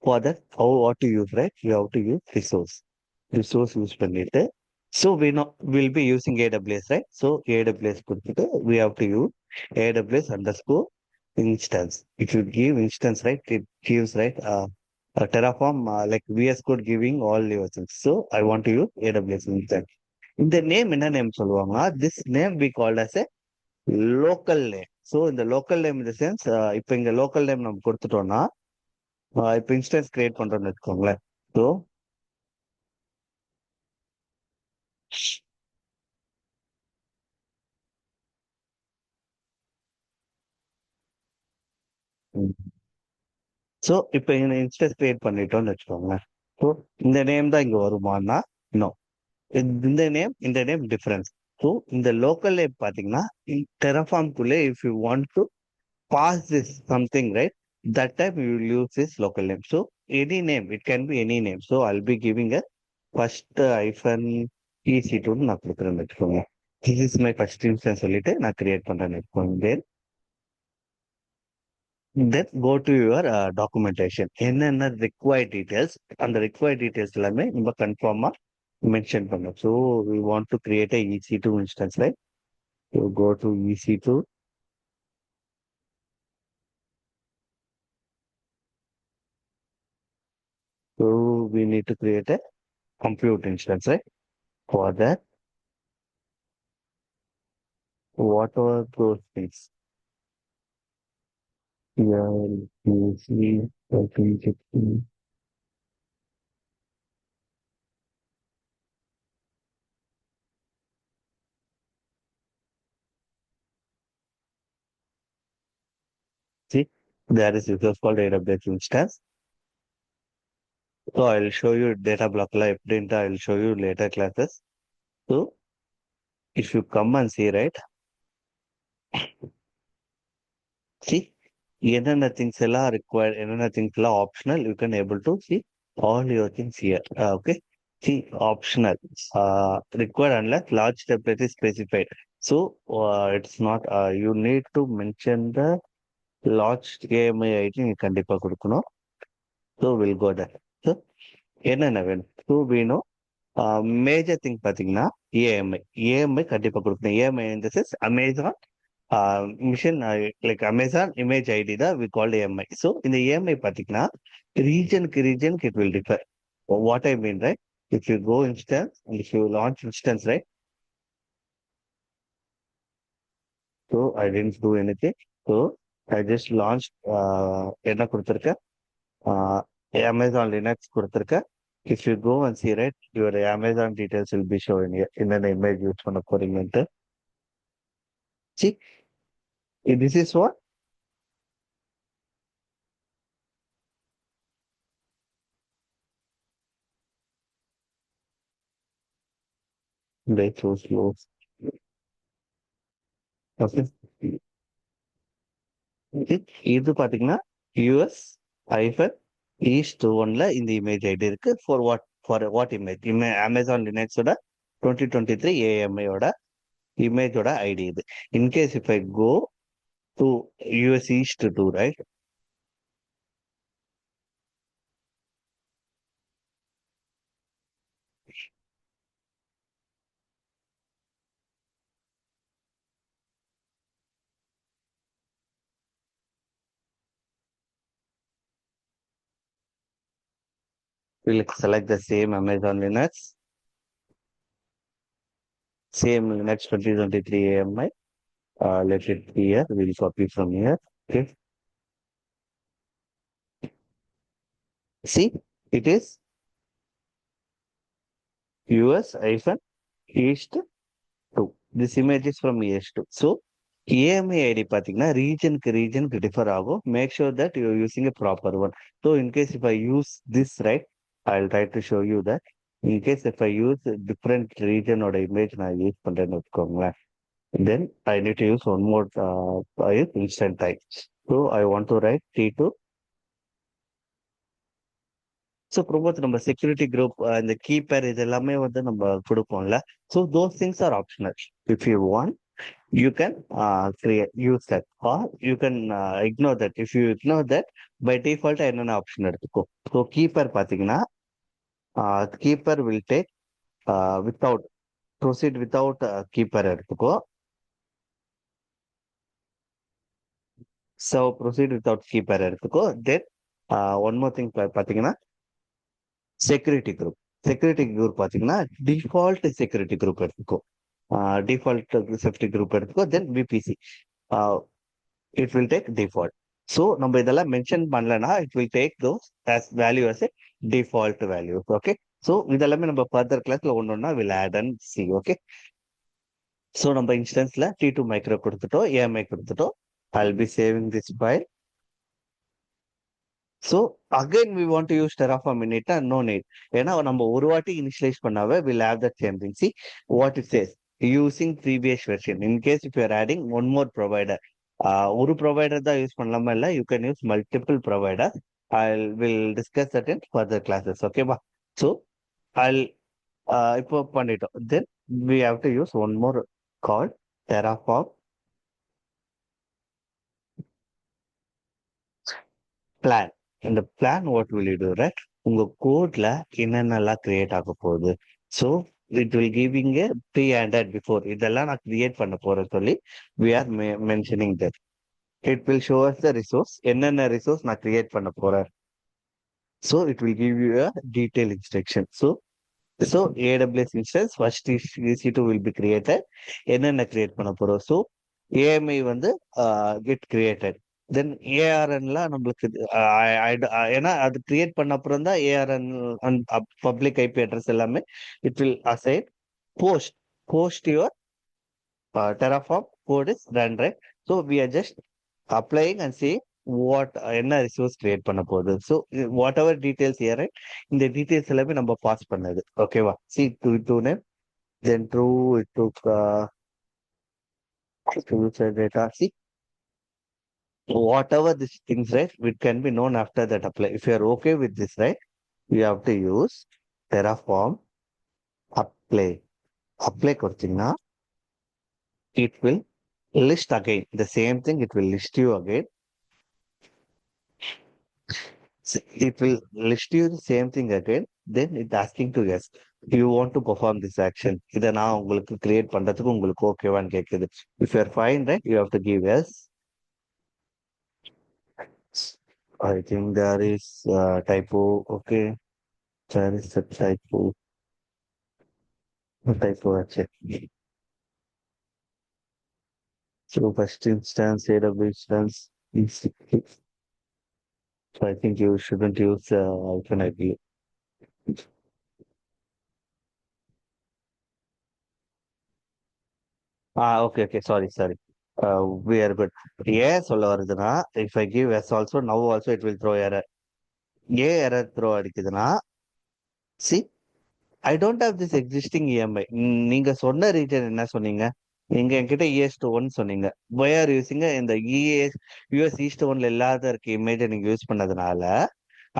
for that, how what to use, right? You have to use resource use பண்ணிட்டு, so we'll be using AWS, right? So AWS கொடுத்துட்டு we have to use AWS underscore instance. If you give instance, right, it gives, right, a Terraform, like VS Code giving all your things. So I want to use AWS instance. இந்த name என்ன name சொல்லுவாங்க? This name we called as a local name. So இந்த local name in the sense, இப்போ இங்க local name நம்ம கொடுத்துட்டோம்னா, இப்போ instance create பண்றோம்னு வச்சுக்கோங்களேன். ஸோ ஸோ இப்போ இந்த இன்ஸ்டன்ஸ் கிரியேட் பண்ணிட்டோம்னு வச்சுக்கோங்களேன். ஸோ இந்த நேம் தான் இங்க வருமானா? நோ. இந்த நேம் டிஃபரன்ஸ். ஸோ இந்த லோக்கல் நேம் பார்த்தீங்கன்னா டெரஃபார்ம்குள்ளே if you want to pass this something, right? That time you will use this local name. So any name, it can be any name. So I'll be giving a first hyphen EC2 நான் கொடுக்குறேன்னு வச்சுக்கோங்க. This is my first instance சொல்லிட்டு நான் create பண்றேன்னு வச்சுக்கோங்க. Then go to your documentation. என்னென்ன required details, அந்த required details எல்லாமே நம்ம கன்ஃபார்மா மென்ஷன் பண்ணோம். So we want to create a EC2 instance, right? So go to EC2. So we need to create a compute instance, right? For that, what are those things? Yeah, you see, 13, see, there is resource called AWS instance. So I'll show you data block live data. I'll show you later classes. So if you come and see, right? See, என்னென்ன things எல்லாம் required, என்னென்ன things எல்லாம் optional, you can able to see all your things here. Okay. See, optional, required unless large template is specified. So it's not, you need to mention the large AMI ID நீ கண்டிப்பா கொடுக்கணும். So we'll go there. So என்னென்ன வேணும்? So we know major thing பார்த்தீங்கன்னா AMI கண்டிப்பா கொடுக்கணும். AMI இந்த sense Amazon machine, like Amazon image ID தான் வி கால்ட் ஏஎம்ஐ. ஸோ இந்த ஏஎம்ஐ பார்த்தீங்கன்னா ரீஜனுக்கு it will differ. What I mean, right? If you go instance, if you launch instance, right? So I didn't do anything. So I just launch, என்ன கொடுத்துருக்கேன், Amazon Linux கொடுத்துருக்கேன். If you go and see, right, your Amazon details will be showing here in an image use பண்ண போறீங்கன்ட்டு. See, this is what they so slow. Okay. இது பாத்தீங்கன்னா US ஐஃபன் east ஒன்ல இந்த image ID இருக்கு. For what image? Amazon லினக்ஸோட 2023 ஏஎம்ஐயோட இமேஜோட ஐடி இது. In case if I go to US east two, right? We'll select the same Amazon Linux, same Linux 2023 AMI. Let it be here. We'll copy from here. Okay. See, it is US-East 2. This image is from ES2. So, AMI ID பார்த்தீங்கன்னா region differ ஆகும். Make sure that you're using a proper one. So, in case if I use this, right, I'll try to show you that. In case if I use a different region or image நான் use பண்றேன்னு வச்சுக்கோங்களேன், then I need to use one more instant type. So, I want to write T2. So promote நம்ம security group இந்த key pair இது எல்லாமே வந்து நம்ம கொடுப்போம்ல. So those things are optional. If you want you can create use that or you can ignore that. If you ignore that by டிஃபால்ட்டாக என்னென்ன option எடுத்துக்கோ. ஸோ கீப்பர் பார்த்தீங்கன்னா key pair will take without proceed without key pair எடுத்துக்கோ. So proceed without key pair எடுத்துக்கோ. Then one more thing பார்த்தீங்கன்னா security group. Security group பார்த்தீங்கன்னா default security group எடுத்துக்கோ. டிஃபால்ட் சேஃப்டி குரூப் எடுத்துக்கோ. Then VPC it will take default. So நம்ம இதெல்லாம் mention பண்ணலன்னா it will take those as value as a default value. Okay. So இதெல்லாமே நம்ம further கிளாஸ்ல ஒன்னொன்னா will add and see. Okay. So நம்ம இன்ஸ்டன்ஸ்ல T2 மைக்ரோ கொடுத்துட்டோம், ஏஎம்ஐ கொடுத்துட்டோம். I'll be saving this file. So again we want to use Terraform இனிட்டா no need. ஏன்னா நம்ம ஒரு வாட்டி இனிஷியலைஸ் பண்ணாவே will have that same thing. See what it says using previous version. In case if you're adding one more provider, ஒரு provider தான் use பண்ணலாமா இல்லை, you can use multiple provider. I will discuss that in further classes. ஓகேவா? So I'll இப்போ பண்ணிட்டோம். Then we have to use one more call Terraform plan. இந்த plan what will you do, right? உங்க கோட்ல என்னென்னலாம் create ஆக போகுது. So it will giving a pre handed before இதெல்லாம் நான் கிரியேட் பண்ண போறேன் சொல்லி we are mentioning that. It will show us the resource, என்னென்ன ரிசோர்ஸ் நான் கிரியேட் பண்ண போறேன். So it will give you a detail instruction. So AWS instance first EC2 will be created. என்னென்ன கிரியேட் பண்ண போறோம். ஸோ ஏஎம்ஐ வந்து get created. Then ஏஆர்என்லாம் நம்மளுக்கு ஏன்னா அது கிரியேட் பண்ண அப்புறம் தான் ஏஆர்என் பப்ளிக் ஐபி அட்ரஸ் எல்லாமே it will assign. Post post your Terraform code is run, right? So we are just applying and see what என்ன ரிசோர்ஸ் கிரியேட் பண்ண போகுது. So whatever details are, இந்த details எல்லாமே நம்ம pass பண்ணது. ஓகேவா? See to name then through it took data. See whatever these things, right, it can be known after that apply. If you are okay with this, right, you have to use Terraform apply. Apply கொடுத்தீங்கன்னா it will list again the same thing. It will list you again. It will list you the same thing again. Then it asking to yes, you want to perform this action. இதை நான் உங்களுக்கு create பண்றதுக்கு உங்களுக்கு ஓகேவான்னு கேட்குது. If you are fine, right, you have to give yes. I think there is typo. Okay, there is a typo. Typo actually. So first instance, AWS instance is. So I think you shouldn't use hyphen IP. Okay, okay. Sorry. We are good. Yeah, சொல்ல வருதுன்னா if I give S also, now also it will throw error. Error throw அடிக்குதுன்னா see, I don't have this existing EMI. நீங்க சொன்ன region என்ன சொன்னீங்க? நீங்க என்கிட்ட ES21 சொன்னீங்க. Why are you using இந்த US East 1ல இல்லாத இருக்க இமேஜ் நீங்க யூஸ் பண்ணதுனால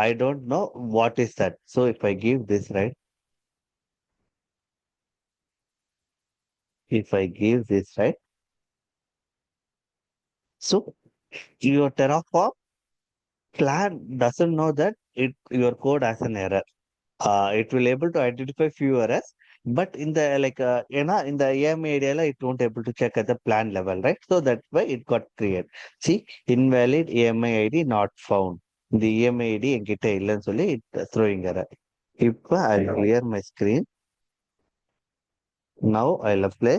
I don't know what is that. So if I give this, right, if I give this, right, so your Terraform plan doesn't know that your code has an error. It will able to identify few errors, but in the in the AMI area it won't able to check at the plan level, right? So that's why it got created. See, invalid AMI ID not found. The AMI ID என்கிட்ட இல்லைன்னு சொல்லி it throwing error. இப்போ I'll clear my screen. Now I'll apply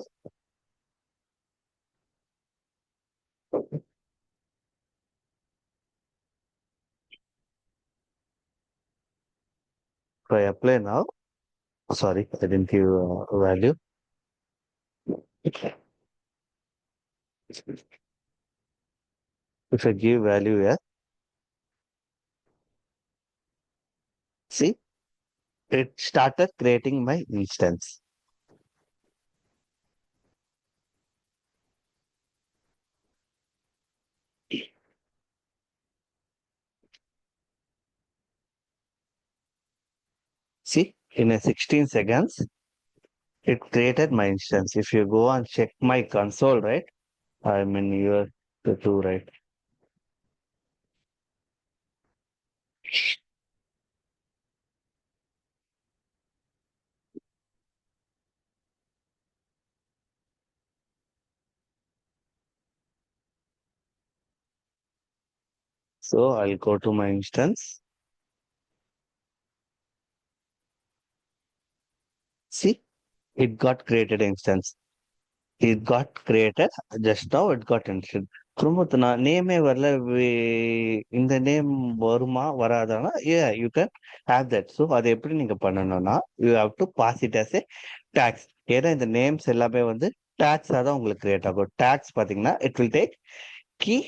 If I apply now, sorry, I didn't give a value. If I give value here, see, it started creating my instance. See, in a 16 seconds, it created my instance. If you go and check my console, right? I'm in your the two, right? So I'll go to my instance. See, it got created instance. It got created just now. It got instance. திரும்ப நான் நேமே வரல இந்த name வருமா வராதானா you can have that. So அதை எப்படி நீங்க பண்ணணும்னா you have to pass it as a tags. ஏன்னா இந்த நேம்ஸ் எல்லாமே வந்து டேக்ஸாக தான் உங்களுக்கு கிரியேட் ஆகும். டேக்ஸ் பார்த்தீங்கன்னா it will take key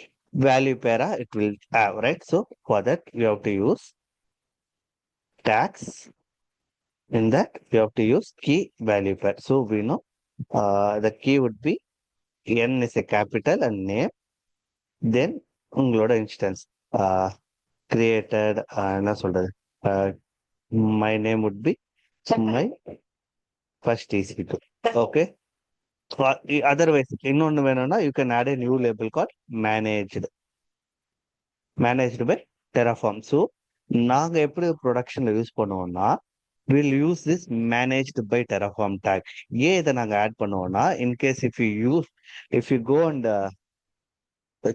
value pair it will have, right? So for that you have to use tags. In that you have to use key value pair. So we know the key would be n is a capital and name, then உங்களோட instance created என்ன சொல்றது my name would be my first EC2. Okay. Otherwise இன்னொன்னு வேணும்னா you can add a new label called managed by Terraform. So நாங்க எப்படி ப்ரொடக்ஷன்ல use பண்ணுவோம்னா will use this managed by Terraform tag. ஏன் இதை நாங்க ஆட் பண்ணுவோம்னா in case if you go and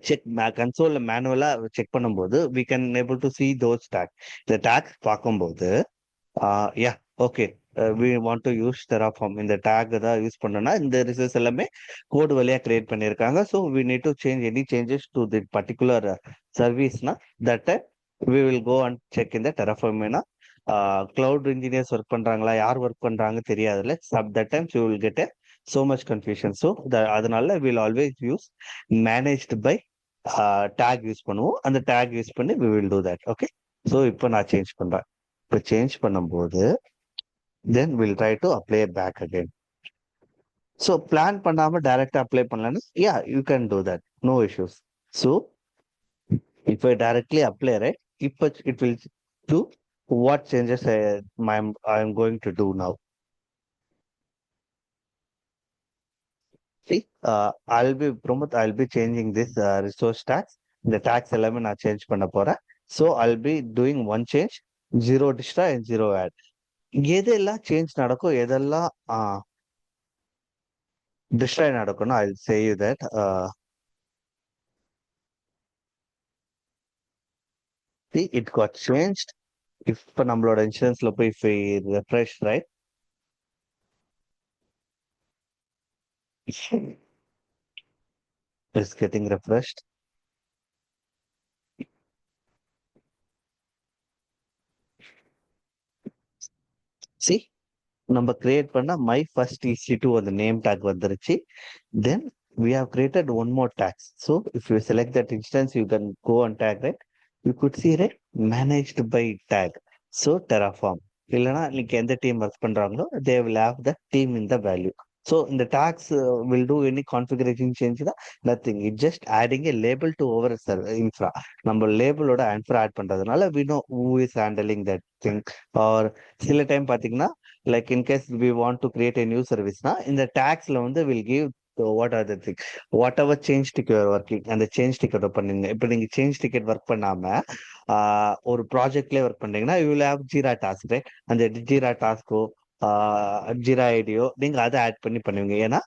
check கன்சோல்ல மேனுவலா செக் பண்ணும்போது we can able to see those tag. இந்த டேக் பார்க்கும்போது yeah okay we want to use Terraform இந்த டேக் தான் யூஸ் பண்ணோம்னா இந்த ரிசல்ட்ஸ் எல்லாமே கோடு வழியா கிரியேட் பண்ணியிருக்காங்க. So we need to change any changes to the particular சர்வீஸ்னா that we will go and check இந்த Terraform. ஏன்னா கிளவுட் இன்ஜினியர்ஸ் ஒர்க் பண்றாங்களா யார் ஒர்க் பண்றாங்க தெரியாதுல்ல. That times you will get so much confusion. So அதனால we'll always use managed by tag use பண்ணுவோம். அந்த tag யூஸ் பண்ணி we will do that. Okay. So இப்போ நான் சேஞ்ச் பண்றேன். இப்போ சேஞ்ச் பண்ணும்போது then we'll try to apply it back again. So plan பண்ணாம டைரக்டா அப்ளை பண்ணலன்னா yeah you can do that, no issues. So if I directly apply, right, இப்போ it will do what changes I'm going to do now. See, I'll be changing this resource tax. The tax element நான் change பண்ண போறேன். So I'll be doing one change, zero destroy and zero add. எதெல்லாம் change நடக்கும் எதெல்லாம் destroy நடக்கும்னா I'll say you that. See, it got changed. இப்போ நம்மளோட இன்சூரன்ஸ்ல போய் if we refresh, right? It's getting refreshed. See, நம்ம கிரியேட் பண்ண மை ஃபர்ஸ்ட் EC2 அந்த நேம் டேக் வந்துருச்சு. Then we have created one more tags. So if you select that instance, you can go and tag, right? You could see, right, managed by tag. So Terraform. இல்லைன்னா இன்னைக்கு எந்த team work பண்றாங்களோ they will have the team in the value. So in the tags will do any configuration change தான் nothing. It just adding a label to over infra. நம்ம லேபிளோட infra add பண்றதுனால we know who is handling that thing. Or சில time பாத்தீங்கன்னா like in case we want to create a new service na in the tagsல வந்து will give what are the things whatever change ticket you are working அந்த change ticket பண்ணுங்க. இப்போ நீங்க change ticket work பண்ணாம ஒரு ப்ராஜெக்ட்லயே work பண்றீங்கன்னா you will have jeera task, right? அந்த ஜீரா டாஸ்கோ ஜீரா ஐடியோ நீங்க அதை ஆட் பண்ணி பண்ணுவீங்க. ஏன்னா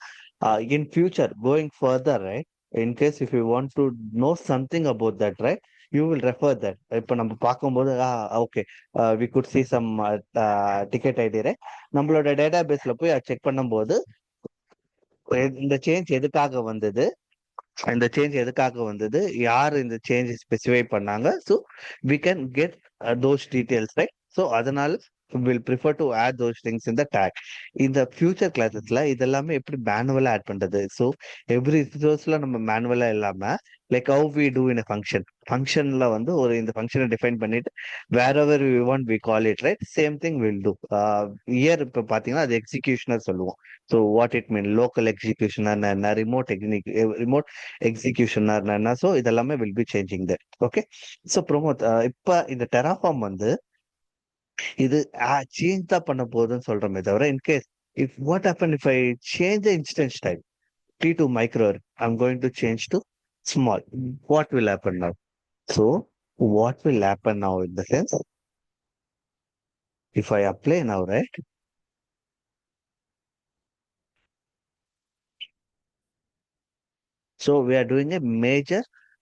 in future going further, right, in case if you want to know something about that, right, you will refer that. இப்போ நம்ம பார்க்கும்போது okay we could see some ticket ID, right? நம்மளோட டேட்டா பேஸ்ல போய் செக் பண்ணும்போது இந்த சேஞ்ச் எதுக்காக வந்தது, இந்த சேஞ்ச் எதுக்காக வந்தது, யார் இந்த சேஞ்ச் ஸ்பெசிஃபை பண்ணாங்க. So we can get those details, right? So அதனால will prefer to add those things in the tag. இந்த ஃபியூச்சர் கிளாஸஸ்ல இதெல்லாமே எப்படி மேனுவலா ஆட் பண்றது? ஸோ எவ்ரி ரிசோர்ஸ்ல நம்ம மேனுவலா இல்லாம like how we do in ஃபங்க்ஷன்ல வந்து ஒரு இந்த ஃபங்க்ஷனை டிஃபைன் பண்ணிட்டு wherever we want we call it, right? Same thing will do. Here இப்போ பார்த்தீங்கன்னா அது எக்ஸிகியூஷனர் சொல்லுவோம். So what it mean, local executioner என்ன, ரிமோட் எக்ஸிகியூஷனர் என்ன. ஸோ இதெல்லாமே will be changing that. Okay. So promote, இப்போ இந்த டெராஃபார்ம் வந்து இது சேஞ்ச் தான் பண்ண போகுதுன்னு சொல்றோமே தவிர, in case if what happen if I change the instance type T2 micro, I'm going to change to small. What will happen now? So, what will happen now in the sense, if I apply now, right? So, we are doing a major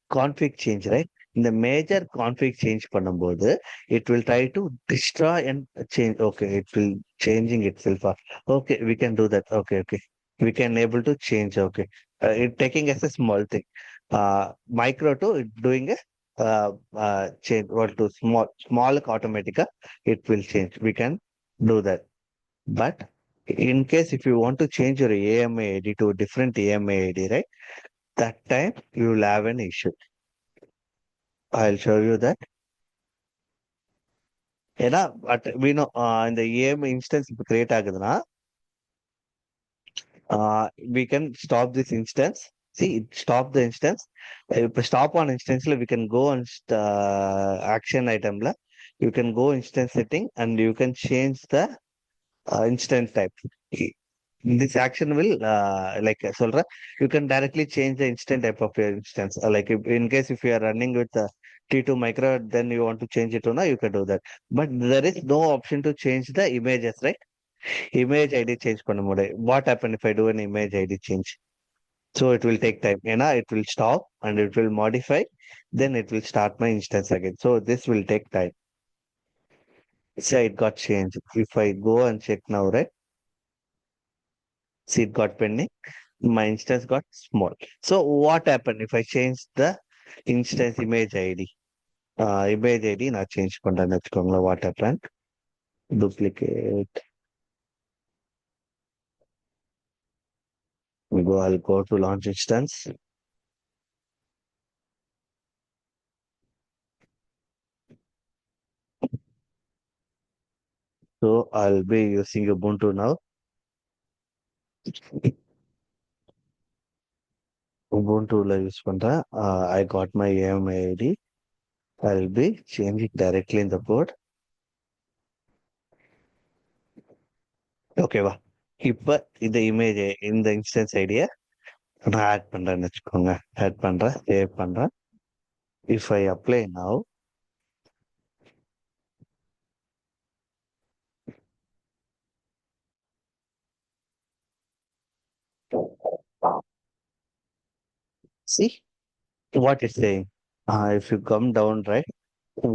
config change, right? In the major config change பண்ணும்போது, it will try to destroy and change. Okay, it will changing itself. Okay, we can do that. Okay, okay. We can able to change. Okay. It taking as a small thing. Micro to it doing a change or to small automatica, it will change. We can do that. But in case if you want to change your AMA ID to a different AMA ID, right? That time you will have an issue. I'll show you that. ஏன்னா but we know இந்த AM instance இப்போ create ஆகுதுன்னா we can stop this instance. See, it stop the instance. இப்போ stop on instanceல we can go on action itemல you can go instance setting and you can change the instance type. This action will like சொல்றேன், you can directly change the instant type of your instance. Like if, in case if you are running with T2 micro, then you want to change it to now, you can do that. But there is no option to change the images, right? Image ID change பண்ண முடியாது. What happen if I do an image ID change? So it will take time. ஏன்னா it will stop and it will modify, then it will start my instance again. So this will take time. See, it got changed. If I go and check now, right? See, it got pending. My instance got small. So what happened if I change the instance image ID? Image ID நான் change பண்றேன்னு வச்சுக்கோங்களேன். What happened? Duplicate. I'll go to launch instance. So I'll be using Ubuntu now. Ubuntu use பண்றேன். I got my AMI ID. I'll be changing directly in the code. ஓகேவா? இப்ப இந்த image இந்த instance ஐடியை நான் add பண்றேன்னு வச்சுக்கோங்க. Add பண்றேன், சேவ் பண்றேன். If I apply now, see what it's saying. If you come down, right?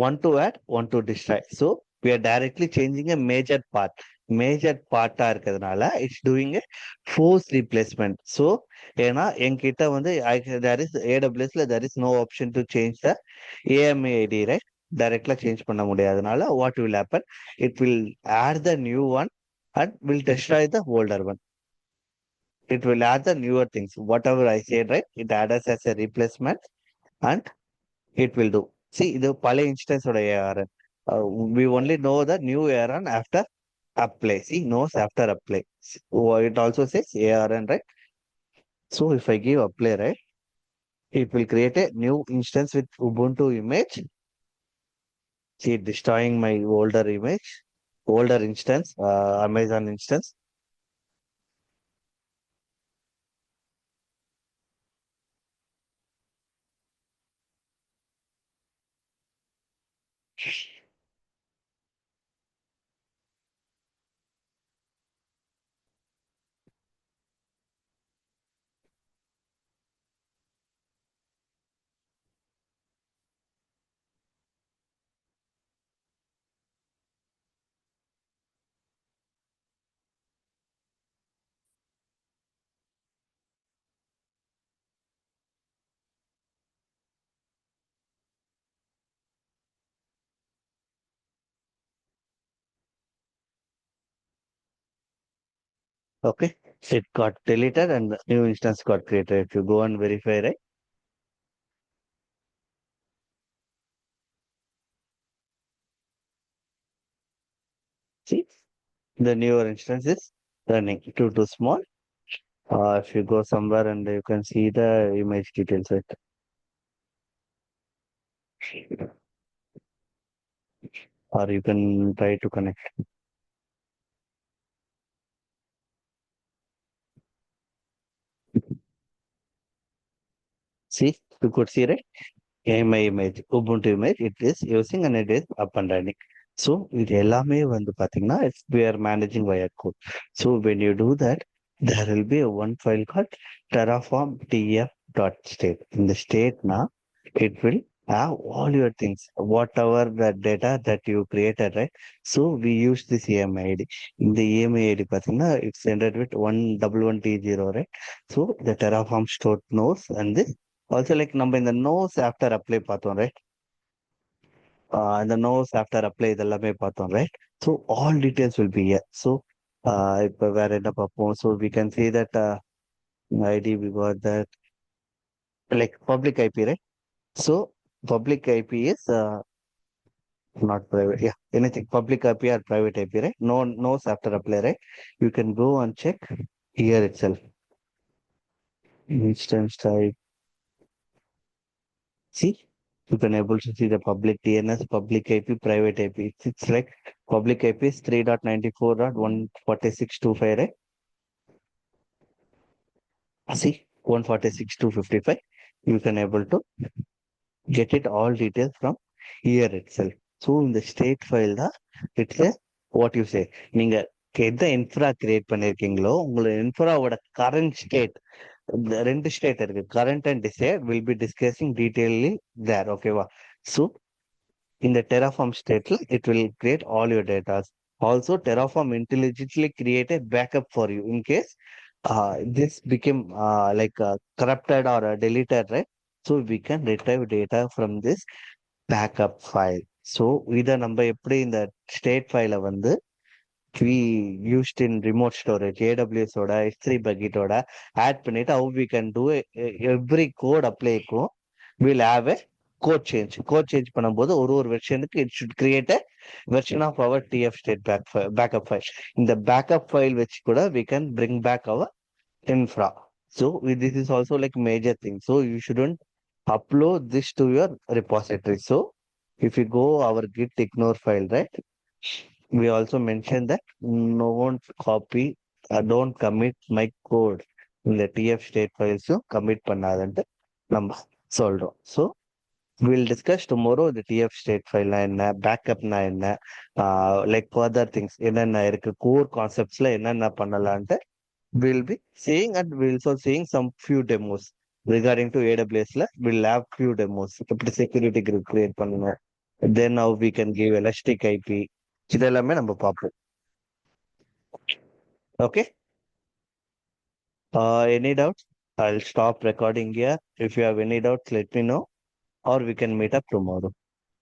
One to add, one to destroy. So we are directly changing a major part. Major part இருக்கிறதுனால it's doing a force replacement. So ஏன்னா என்கிட்ட வந்து there is AWSல there is no option to change the AMA ID, right? Directly change பண்ண முடியாதனால what will happen? It will add the new one and will destroy the older one. It will add the newer things. Whatever I said, right? It adds as a replacement and it will do. See, இது பழைய instance ஓட ARN. We only know the new ARN after apply. See, knows after apply. It also says ARN, right? So if I give apply, right, it will create a new instance with Ubuntu image. See, destroying my older image, older instance, Amazon instance. Okay, it got deleted and new instance got created. If you go and verify, right? See, the newer instance is running too small. If you go somewhere and you can see the image details, right? Or you can try to connect. See, you could see, right? AMI image, Ubuntu image, it is using and it is up and running. So இது எல்லாமே வந்து பாத்தீங்கன்னா we are managing via code. So when you do that, there will be a one file called Terraform tf.state. In the state now, it will have all your things, whatever the data that you created, right? So we use this AMI ID. In the AMI ID, பாத்தீங்கன்னா it's ended with 1110, right? So the Terraform stored knows and this also like நம்ம இந்த nose after apply பார்த்தோம் right இந்த nose after apply இதெல்லாமே பார்த்தோம் right so all details will be here so இப்போ வேற என்ன பார்ப்போம் so we can see that ID we got that like public IP right so public IP is not private yeah anything public IP or private IP right no nose after apply right you can go and check here itself instance type. See, you can able to see the public DNS, public IP, private IP. It's like public IP is 3.94.146.25, right? See, 146.255. You can able to get it all details from here itself. So in the state file தான் it's a what you say நீங்க எந்த infra create பண்ணிருக்கீங்களோ உங்களோட இன்ஃப்ராவோட current state இந்த ரெண்டு state இருக்கு current and desired will be discussing detailly there ஓகேவா so in the Terraform state, it will create all your data. Also, Terraform intelligently create a backup for you in case this became like corrupted or deleted, right? So we can retrieve data from this backup file. So இதை நம்ம எப்படி இந்த state file வந்து we used in remote storage AWS ஓட S3 bucket ஓட add பண்ணிட்டு how we can do every code apply க்கும் we'll have a code change பண்ணும்போது ஒரு வெர்ஷனுக்கு it should create a version of our TF state backup file இந்த backup file வச்சு கூட we can bring back our infra so this is also like major thing so you shouldn't upload this to your repository so if you go our git ignore file right we also mentioned that don't copy don't commit my code இந்த TF state files commit பண்ணாதன்ட்டு நம்ம சொல்றோம் so we'll discuss tomorrow the TF state file என்ன பேக்கப்னா என்ன like further things என்னென்ன இருக்கு core கான்செப்ட்ஸ்ல என்னென்ன பண்ணலான்ட்டு we'll be seeing and we'll also seeing some few demos regarding to AWSல we'll have few demos எப்படி security group create பண்ணணும் then how we can give elastic IP இதெல்லாமே நம்ம பார்ப்போம் okay any doubts I'll stop recording here if you have any doubts let me know or we can meet up tomorrow